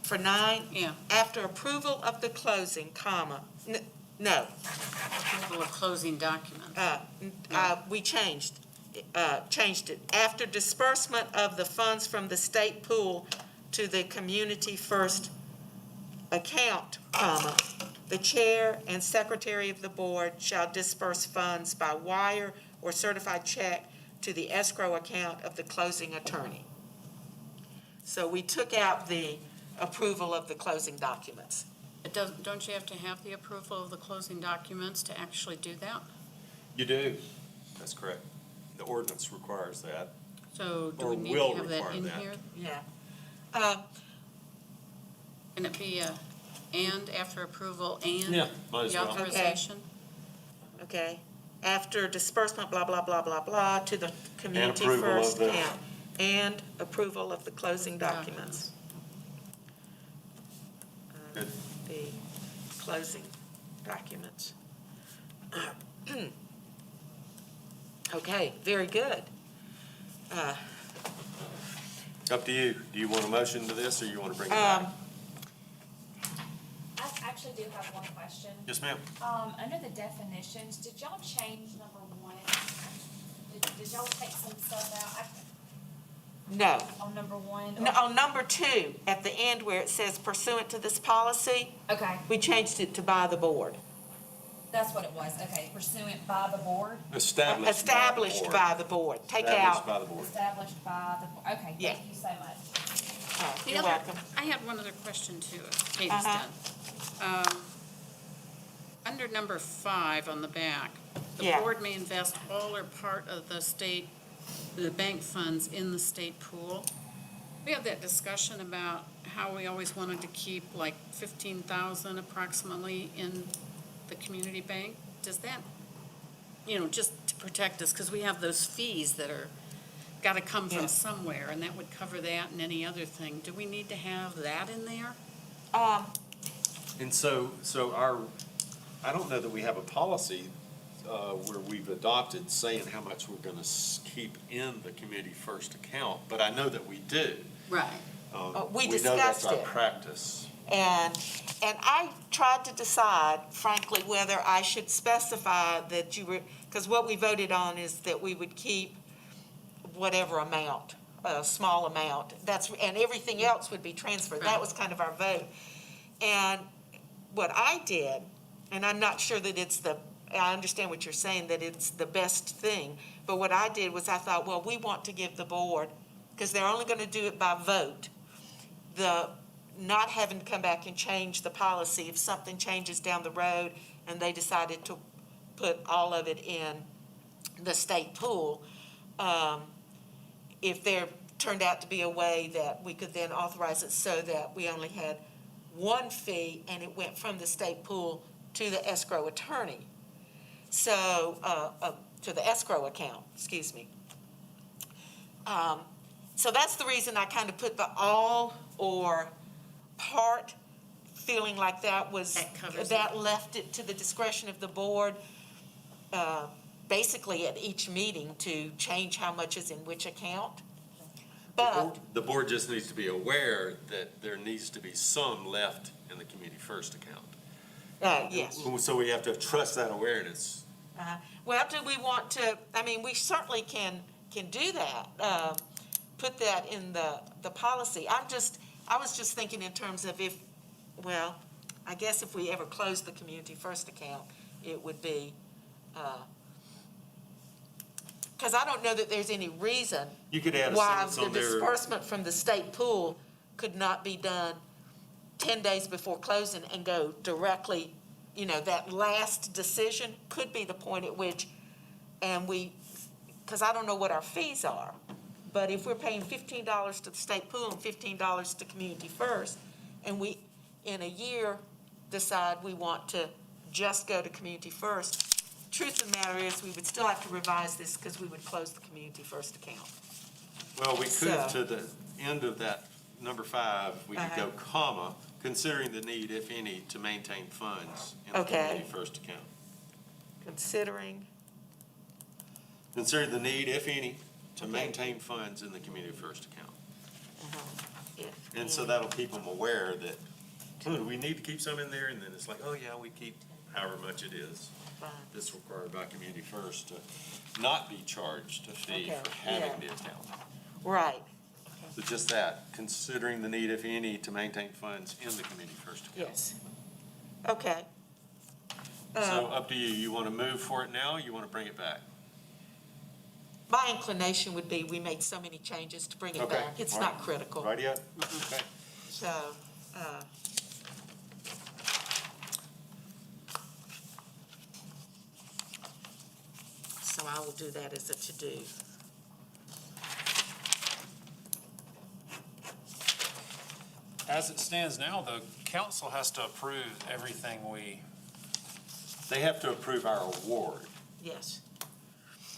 For 9, Yeah. after approval of the closing, no, Approval of closing documents. we changed it. After disbursement of the funds from the state pool to the community first account, the chair and secretary of the board shall disperse funds by wire or certified check to the escrow account of the closing attorney. So we took out the approval of the closing documents. Don't you have to have the approval of the closing documents to actually do that? You do. That's correct. The ordinance requires that. So do Or we need will to have that require in that. here? Yeah. Can it be and after approval and Yeah, might as the well. authorization? Okay, after disbursement, blah, blah, blah, blah, blah, to the community approval of first the- account. And approval of the closing documents. Good. The closing documents. Okay, very good. Up to you. Do you want a motion to this, or you want to bring it back? I actually do have one question. Yes, ma'am. Under the definitions, did y'all change number 1? Did y'all take some stuff out No. on number 1? No, on number 2, at the end where it says pursuant to this policy, Okay, we changed it to by the board. that's what it was. Okay, pursuant by the board, Established by the board. Take Established out, by the board. established by the, okay, Yeah. thank you so much. You're welcome. I had one other question too, if Katie's Uh-huh. done. Under number 5 on the back, the Yeah. board may invest all or part of the bank funds in the state pool. We had that discussion about how we always wanted to keep like 15,000 approximately in the community bank. Does that, just to protect us, because we have those fees that are, got to come Yeah. from somewhere, and that would cover that and any other thing. Do we need to have that in there? And so I don't know that we have a policy where we've adopted saying how much we're gonna keep in the community first account, but I know that we do. Right. We We know that's discussed our it. practice. And I tried to decide, frankly, whether I should specify that you were, because what we voted on is that we would keep whatever amount, a small amount, and everything else would be transferred. That Right. was kind of our vote. And what I did, and I'm not sure that I understand what you're saying, that it's the best thing, but what I did was I thought, well, we want to give the board, because they're only going to do it by vote, not having to come back and change the policy if something changes down the road and they decided to put all of it in the state pool. If there turned out to be a way that we could then authorize it so that we only had one fee and it went from the state pool to the escrow attorney. So, to the escrow account, excuse me. So that's the reason I kind of put the all or part, feeling like that was, That covers that left it to the discretion of the board, basically at each meeting to change how much is in which account. But, The board just needs to be aware that there needs to be some left in the community first account. yes. So we have to trust that awareness. Well, do we want to, we certainly can do that, put that in the policy. I was just thinking in terms of I guess if we ever close the community first account, it would be, because I don't know that there's any reason You could add a why sentence the on there. disbursement from the state pool could not be done 10 days before closing and go directly, that last decision could be the point at which, because I don't know what our fees are, but if we're paying $15 to the state pool and $15 to Community First, and we, in a year, decide we want to just go to Community First, truth of the matter is, we would still have to revise this because we would close the Community First account. Well, we could, So- to the end of that number 5, we could go comma, considering the need, if any, to maintain funds in the Okay. community first account. Considering, Consider the need, if any, to maintain funds in the community first account. if. And so that'll keep them aware that, we need to keep some in there, and then it's like, oh yeah, we keep however much it is. Fine. This required by community first to not be charged a fee Okay, for having yeah. the account. Right. So just that, considering the need, if any, to maintain funds in the community first account. Yes. Okay. So up to you, you want to move for it now, or you want to bring it back? My inclination would be we made so many changes to bring it Okay, back. It's all not right. critical. Right yet? Okay. So, so I will do that as a to-do. As it stands now, the council has to approve everything They have to approve our award, Yes.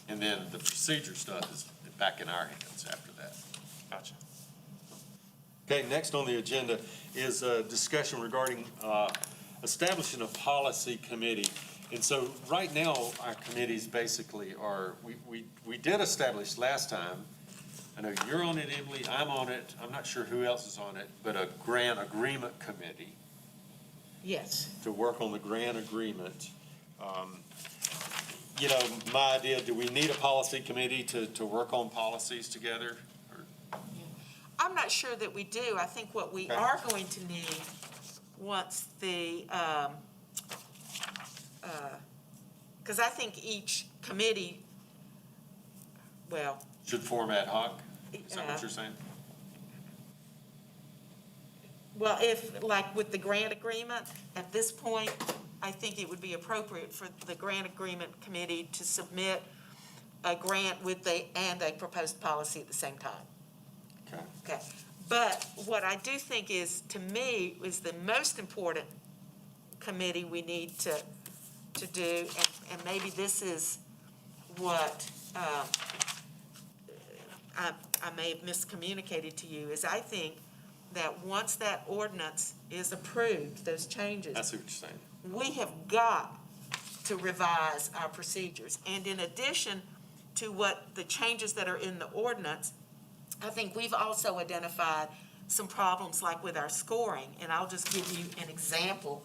and then the procedure stuff is back in our hands after that. gotcha. Okay, next on the agenda is a discussion regarding establishing a policy committee. And so right now, our committees basically are, we did establish last time, I know you're on it, Emily, I'm on it, I'm not sure who else is on it, but a grant agreement committee Yes. to work on the grant agreement. My idea, do we need a policy committee to work on policies together? I'm not sure that we do. I think what we Okay. are going to need, once the, because I think each committee, Should form ad hoc? Is that what you're saying? Well, if, like with the grant agreement, at this point, I think it would be appropriate for the grant agreement committee to submit a grant with and a proposed policy at the same time. Okay. Okay, but what I do think is, to me, is the most important committee we need to do, and maybe this is what, I may have miscommunicated to you, is I think that once that ordinance is approved, those changes, I see what you're saying. we have got to revise our procedures. And in addition to what the changes that are in the ordinance, I think we've also identified some problems like with our scoring. And I'll just give you an example,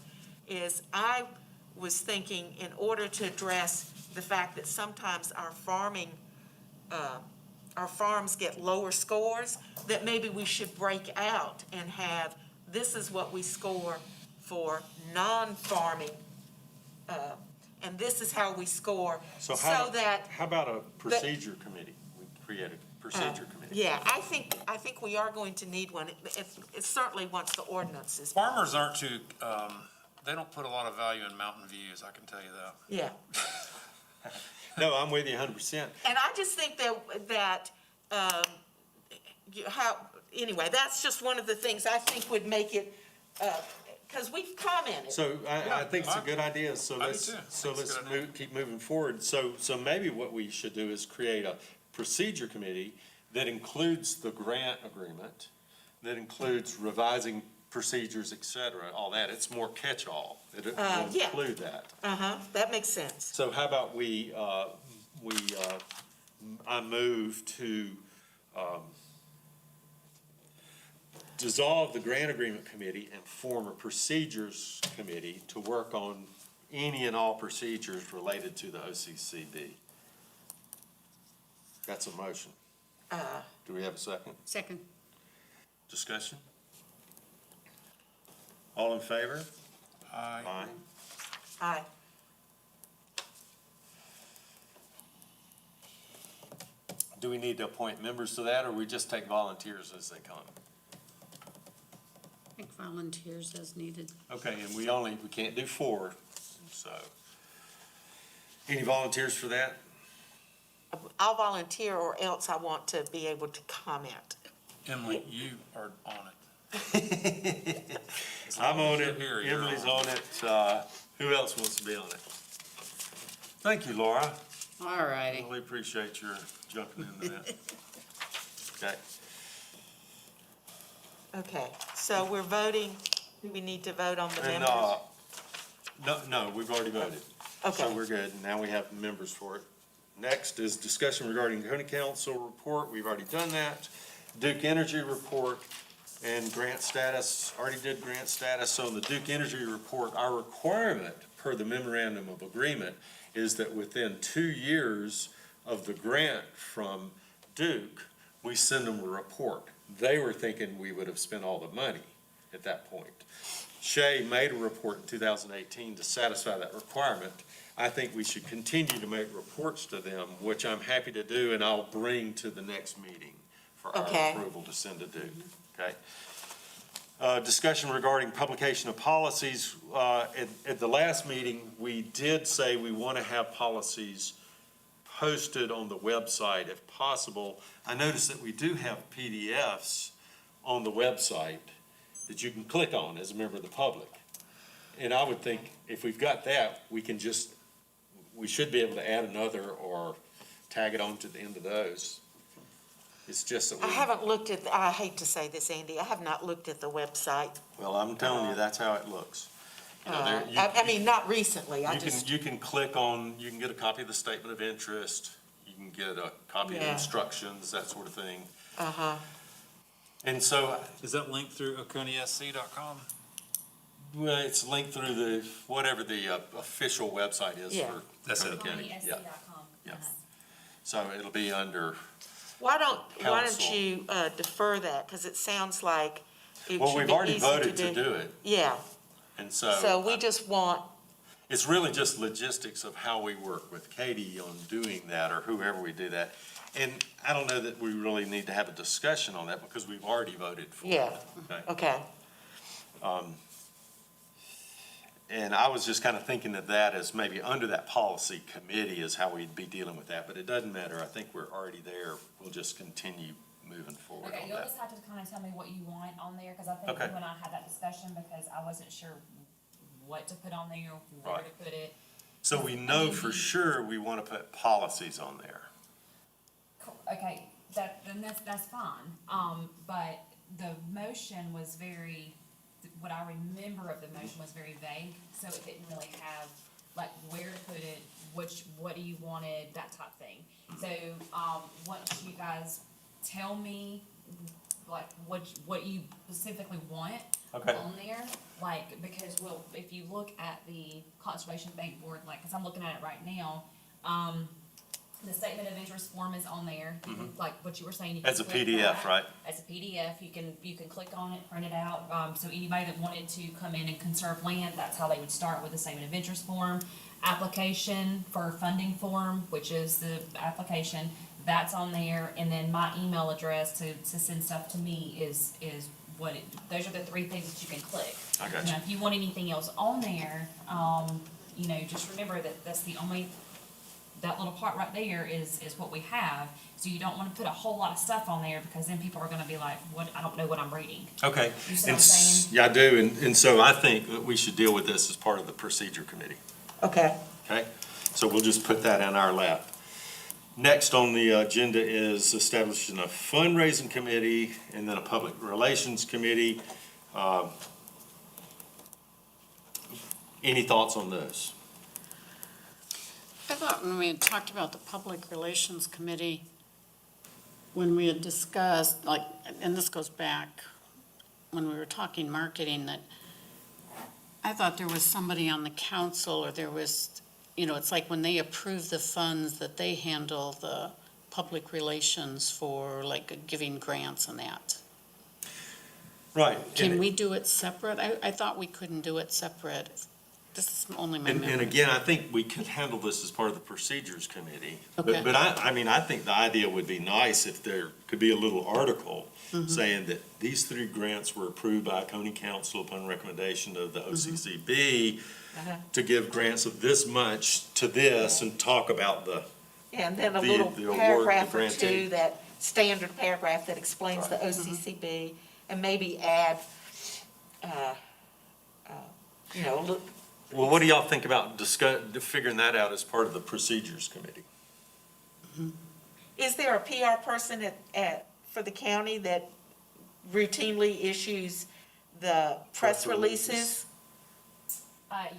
is I was thinking, in order to address the fact that sometimes our farms get lower scores, that maybe we should break out and have, this is what we score for non-farming, and this is how we score, so that. How about a procedure committee? We create a procedure committee. Yeah, I think we are going to need one, it certainly once the ordinance is. Farmers aren't too, they don't put a lot of value in mountain views, I can tell you that. Yeah, No, I'm with you 100%. and I just think that, anyway, that's just one of the things I think would make it, because we've commented. So I think it's a good idea, so I do let's, too. so I think it's let's a good idea. keep moving forward. So maybe what we should do is create a procedure committee that includes the grant agreement, that includes revising procedures, et cetera, all that. It's more catch-all. It will Yeah. include that. That makes sense. So how about I move to, dissolve the grant agreement committee and form a procedures committee to work on any and all procedures related to the OCCD. That's a motion. Do we have a second? Second. Discussion? All in favor? Aye. Aye. Do we need to appoint members to that, or we just take volunteers as they come? I think volunteers as needed. Okay, and we can't do 4, so. Any volunteers for that? I'll volunteer, or else I want to be able to comment. Emily, you are on it. As long I'm as on you're it, here, you're Emily's on. on it, who else wants to be on it? Thank you, Laura. All righty. Really appreciate your jumping into that. Okay, Okay, so we're voting, do we need to vote on the and, members? no, we've already voted. Okay. So we're good, now we have members for it. Next is discussion regarding county council report, we've already done that. Duke Energy report and grant status, already did grant status. So in the Duke Energy report, our requirement per the memorandum of agreement is that within 2 years of the grant from Duke, we send them a report. They were thinking we would have spent all the money at that point. Shay made a report in 2018 to satisfy that requirement. I think we should continue to make reports to them, which I'm happy to do, and I'll bring to the next meeting for our Okay. approval to send to Duke, okay? Discussion regarding publication of policies. At the last meeting, we did say we want to have policies posted on the website if possible. I noticed that we do have PDFs on the website that you can click on as a member of the public. And I would think if we've got that, we should be able to add another or tag it on to the end of those. It's just that I haven't looked at, I hate to say this, Andy, I have not looked at the website. well, I'm telling you, that's how it looks. You know, there- you- I mean, not recently, I You just, can click on, you can get a copy of the statement of interest, you can get a copy of the Yeah. instructions, that sort of thing. And uh-huh, so, Is that linked through oconysc.com? well, it's linked through the, whatever the official website is Yeah. for That's it. Oconee County. Yeah, CountySC.com. Yeah. So it'll be under, why don't Council. you defer that, because it sounds like it well, should we've be already easy voted to do it, Yeah, and so we just want, it's really just logistics of how we work with Katie on doing that, or whoever we do that. And I don't know that we really need to have a discussion on that, because we've already voted for it. Yeah. Okay. okay, And I was just kind of thinking of that as maybe under that policy committee is how we'd be dealing with that, but it doesn't matter. I think we're already there. We'll just continue moving forward Okay, on you'll that. just have to kind of tell me what you want on there, because I think Okay. you and I had that discussion, because I wasn't sure what to put on there, where Right. to put it. So we know for sure we want to put policies on there. Okay, then that's fine, but the motion was very, what I remember of the motion was very vague, so it didn't really have, like, where to put it, what do you wanted, that type thing. So, once you guys tell me, like, what you specifically want Okay. on there, like, because, well, if you look at the Conservation Bank Board, like, cause I'm looking at it right now, the statement of interest form is on there, like what you were saying. You can As a click PDF, that. right? As a PDF, you can click on it, print it out, so anybody that wanted to come in and conserve land, that's how they would start with the statement of interest form. Application for funding form, which is the application, that's on there, and then my email address to send stuff to me is what it, those are the three things that you can click. I got Now, you. if you want anything else on there, just remember that that's the only, that little part right there is what we have. So you don't wanna put a whole lot of stuff on there, because then people are gonna be like, what, I don't know what I'm reading. Okay. You see what I'm And saying? yeah, I do. And so I think that we should deal with this as part of the procedure committee. Okay. Okay? So we'll just put that in our lap. Next on the agenda is establishing a fundraising committee and then a public relations committee. Any thoughts on those? I thought when we had talked about the Public Relations Committee, when we had discussed, like, and this goes back, when we were talking marketing, that I thought there was somebody on the council, or there was, it's like when they approve the funds, that they handle the public relations for, like, giving grants and that. Right. Can we do it separate? I thought we couldn't do it separate. This is only my And memory. again, I think we could handle this as part of the procedures committee. Okay. But I think the idea would be nice if there could be a little article saying that these 3 grants were approved by county council upon recommendation of the OCCB to give grants of this much to this, and talk about the, And then a The little award, the paragraph or grantee. two, that standard paragraph that explains the OCCB, and maybe add, a little, well, what do y'all think about figuring that out as part of the procedures committee? is there a PR person for the county that routinely issues the press Press releases. releases?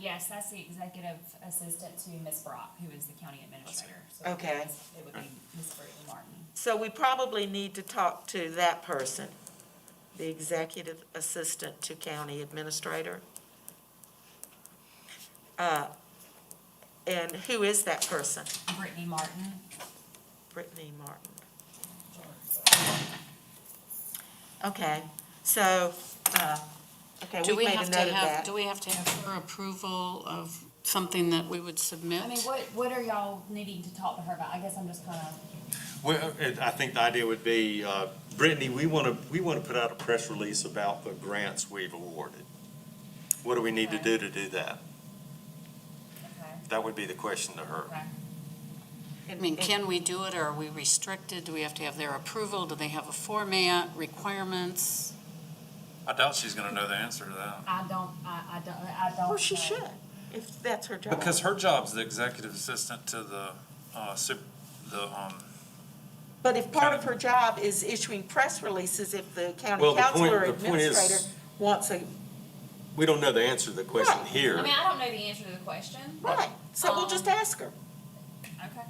Yes, that's the executive assistant to Ms. Brock, who is the county administrator. So Okay. It would be Ms. Brittany Martin. So we probably need to talk to that person, the executive assistant to county administrator. And who is that person? Brittany Martin. Brittany Martin. Okay, so, okay, Do we we made a have note to of have, that. do we have to have her approval of something that we would submit? I mean, what are y'all needing to talk to her about? I guess I'm just kind of, Well, I think the idea would be, Brittany, we want to put out a press release about the grants we've awarded. What do we need to do that? okay, That would be the question to her. okay. I mean, can we do it, or are we restricted? Do we have to have their approval? Do they have a format, requirements? I doubt she's gonna know the answer to that. I don't. Well, she know. should, if that's her job. Because her job's the executive assistant to the But if part of her job is issuing press releases, if the county Well, the council or point is- administrator wants a, We don't know the answer to the question Right. here. I mean, I don't know the answer to the question. right, so we'll just ask her. Okay.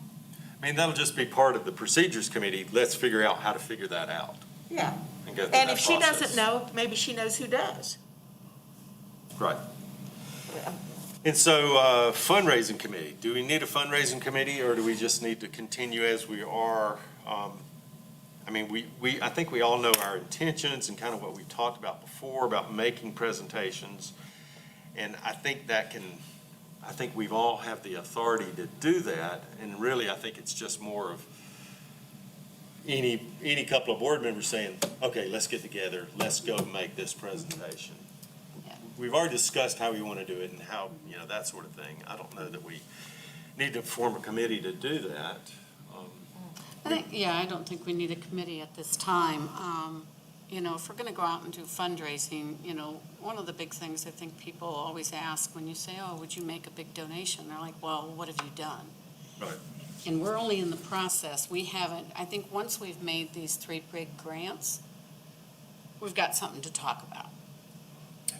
I mean, that'll just be part of the procedures committee. Let's figure out how to figure that out Yeah, and go through and that if she process. doesn't know, maybe she knows who does. Right. And so, fundraising committee, do we need a fundraising committee, or do we just need to continue as we are? I mean, I think we all know our intentions and kind of what we talked about before about making presentations. And I think I think we've all have the authority to do that. And really, I think it's just more of any couple of board members saying, okay, let's get together, let's go make this presentation. we've already discussed how we want to do it and how, you know, that sort of thing. I don't know that we need to form a committee to do that. I don't think we need a committee at this time. You know, if we're going to go out and do fundraising, you know, one of the big things I think people always ask when you say, oh, would you make a big donation? They're like, well, what have you done? Right. And we're only in the process. We haven't, I think once we've made these 3 big grants, we've got something to talk about.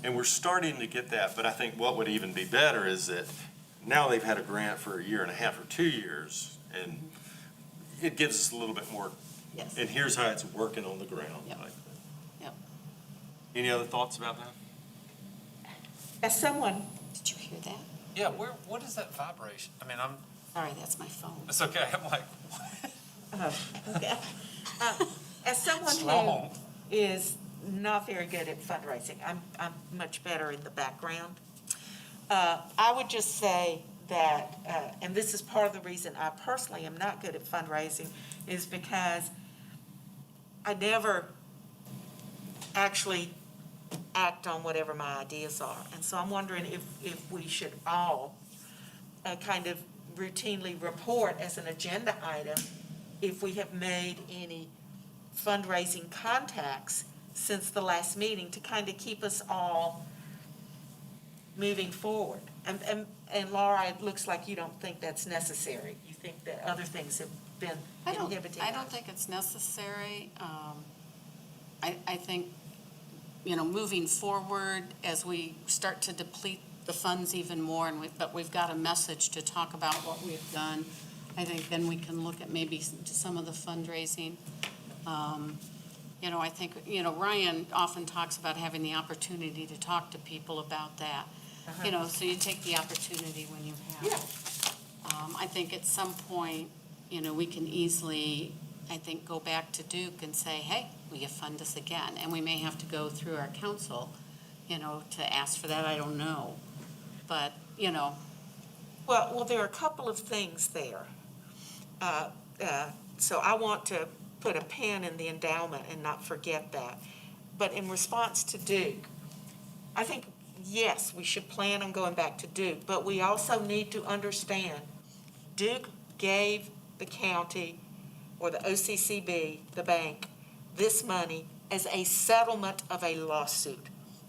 And we're starting to get that, but I think what would even be better is that now they've had a grant for 1.5 years or 2 years, and it gives us a little bit more, Yes. and here's how it's working on the ground. Yep. Like that. Yep. Any other thoughts about that? As someone, Did you hear that? Yeah, what is that vibration? I mean, Sorry, that's my phone. it's okay, I'm like, what? okay. As someone who Strong. is not very good at fundraising, I'm much better in the background. I would just say that, and this is part of the reason I personally am not good at fundraising, is because I never actually act on whatever my ideas are. And so I'm wondering if we should all kind of routinely report as an agenda item if we have made any fundraising contacts since the last meeting to kind of keep us all moving forward. And Laura, it looks like you don't think that's necessary. You think that other things have been inhibiting us. I don't think it's necessary. I think, you know, moving forward, as we start to deplete the funds even more, but we've got a message to talk about what we've done, I think then we can look at maybe some of the fundraising. You know, I think, you know, Ryan often talks about having the opportunity to talk to people about that. You know, so you take the opportunity when you have it. I think at some point, you know, we can easily, I think, go back to Duke and say, hey, will you fund us again? And we may have to go through our council, you know, to ask for that, I don't know. But, you know. Well, there are a couple of things there. So I want to put a pin in the endowment and not forget that. But in response to Duke, I think, yes, we should plan on going back to Duke, but we also need to understand Duke gave the county or the OCCB, the bank, this money as a settlement of a lawsuit.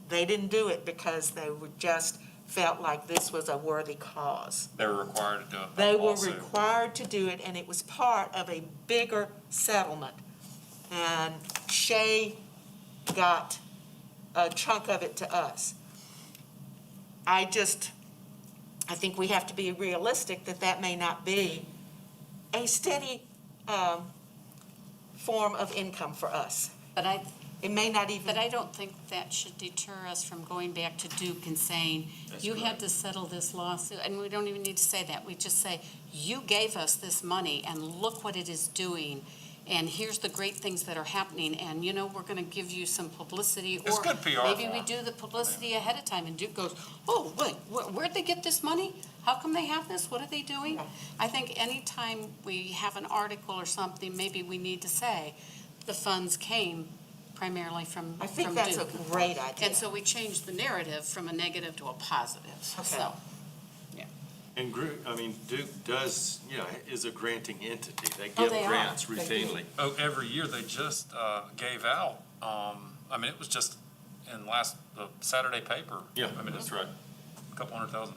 They didn't do it because they were just felt like this was a worthy cause. They were required to do it by They were lawsuit. required to do it, and it was part of a bigger settlement. And Shay got a chunk of it to us. I think we have to be realistic that that may not be a steady form of income for us. But It may not even. I don't think that should deter us from going back to Duke and saying, you had to settle this lawsuit. And we don't even need to say that. We just say, you gave us this money and look what it is doing. And here's the great things that are happening. And, you know, we're going to give you some publicity. It's or good PR maybe for we them. do the publicity ahead of time. And Duke goes, oh, wait, where'd they get this money? How come they have this? What are they doing? I think anytime we have an article or something, maybe we need to say the funds came primarily from Duke. I think that's a great idea. And so we changed the narrative from a negative to a positive, Okay. so. And Duke does, you know, is a granting entity. They Oh, give they are. grants They do. routinely. Oh, every year they just gave out, I mean, it was just in the Saturday paper. Yeah, I mean, that's it's right. a couple $100,000.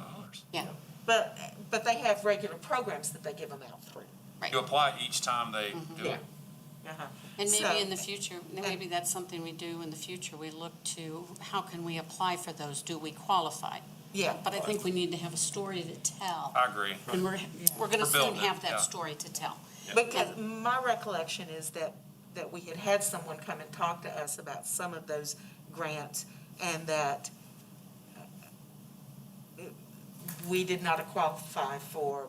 Yeah, But they have regular programs that they give them out through. right. You apply each time they do Yeah. it. Uh-huh. And So- maybe in the future, maybe that's something we do in the future. We look to, how can we apply for those? Do we qualify? Yeah. But I think we need to have a story to tell. I agree. And we're going to We're soon building it, have that yeah. story to tell. Because my recollection is that we had someone come and talk to us about some of those grants, and that we did not qualify for,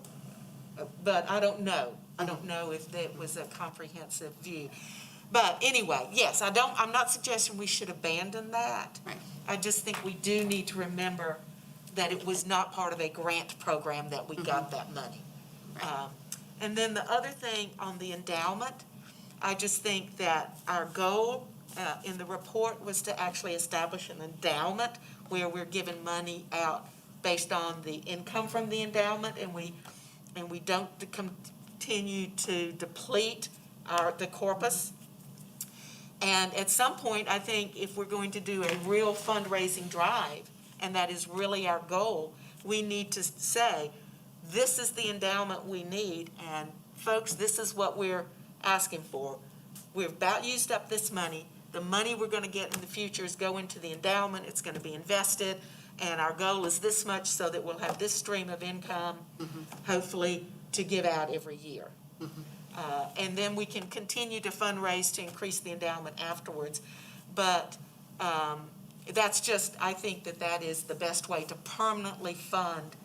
but I don't know. I don't know if that was a comprehensive view. But anyway, yes, I'm not suggesting we should abandon that. Right. I just think we do need to remember that it was not part of a grant program that we got that money. Right. And then the other thing on the endowment, I just think that our goal in the report was to actually establish an endowment where we're giving money out based on the income from the endowment, and we don't continue to deplete the corpus. And at some point, I think if we're going to do a real fundraising drive, and that is really our goal, we need to say, this is the endowment we need, and folks, this is what we're asking for. We've about used up this money. The money we're going to get in the future is going to the endowment. It's going to be invested, and our goal is this much so that we'll have this stream of income, hopefully, to give out every year. And then we can continue to fundraise to increase the endowment afterwards. But that's just, I think that is the best way to permanently fund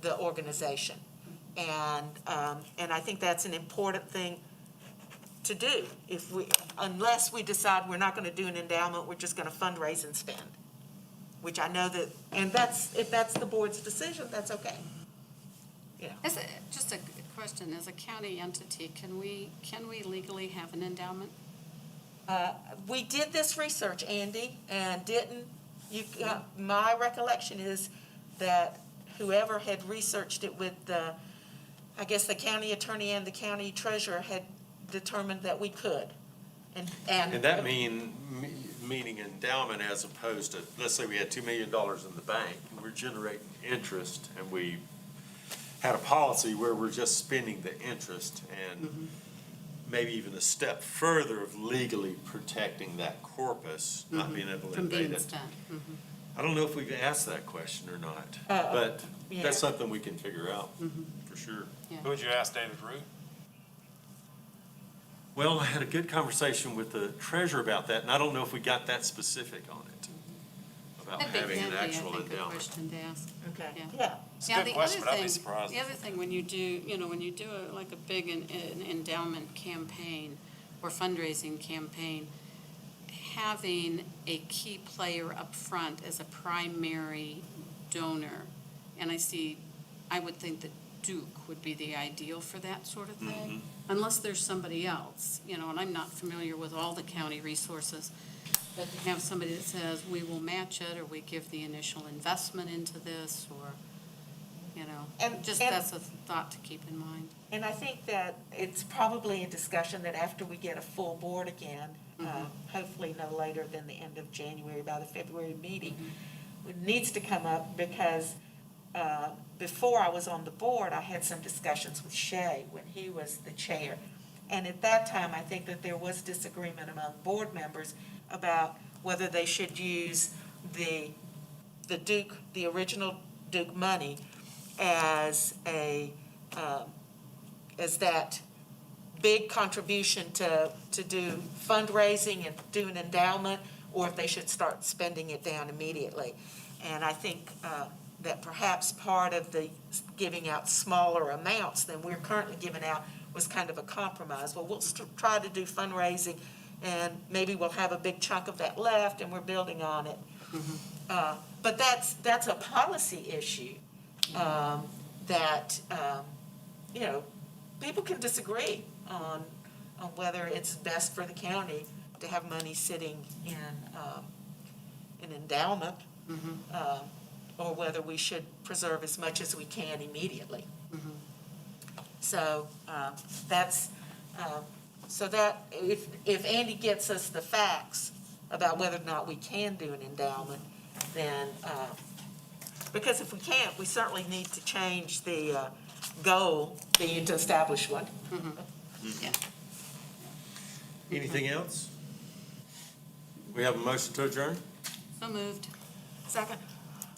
the organization. And I think that's an important thing to do. Unless we decide we're not going to do an endowment, we're just going to fundraise and spend, which I know that, and if that's the board's decision, that's okay. Yeah. Just a question, as a county entity, can we legally have an endowment? We did this research, Andy, and my recollection is that whoever had researched it with I guess the county attorney and the county treasurer had determined that we could. And that meaning endowment as opposed to, let's say we had $2 million in the bank, and we're generating interest, and we had a policy where we're just spending the interest, and maybe even a step further of legally protecting that corpus, not being able to From invade being it. spent. I don't know if we've asked that question or not, but yeah. that's something we can figure out, for sure. Who would you ask, David Root? Well, I had a good conversation with the treasurer about that, and I don't know if we got that specific on it, about That'd be having an handy, I actual think, a endowment. question to ask. Okay, Yeah. yeah. It's a good question, but I'd be The surprised. other thing, when you do a big an endowment campaign or fundraising campaign, having a key player up front as a primary donor, and I would think that Duke would be the ideal for that sort of thing, unless there's somebody else, and I'm not familiar with all the county resources, but to have somebody that says, we will match it, or we give the initial investment into this, or, that's a thought to keep in mind. And I think that it's probably a discussion that after we get a full board again, hopefully no later than the end of January, by the February meeting, it needs to come up because before I was on the board, I had some discussions with Shay when he was the chair. And at that time, I think that there was disagreement among board members about whether they should use the original Duke money as that big contribution to do fundraising and do an endowment, or if they should start spending it down immediately. And I think that perhaps part of the giving out smaller amounts than we're currently giving out was kind of a compromise. Well, we'll try to do fundraising, and maybe we'll have a big chunk of that left, and we're building on it. But that's a policy issue that people can disagree on whether it's best for the county to have money sitting in an endowment, or whether we should preserve as much as we can immediately. So so that if Andy gets us the facts about whether or not we can do an endowment, then because if we can't, we certainly need to change the goal being to establish one. Yeah. Anything else? We have a motion to adjourn? So moved. Second.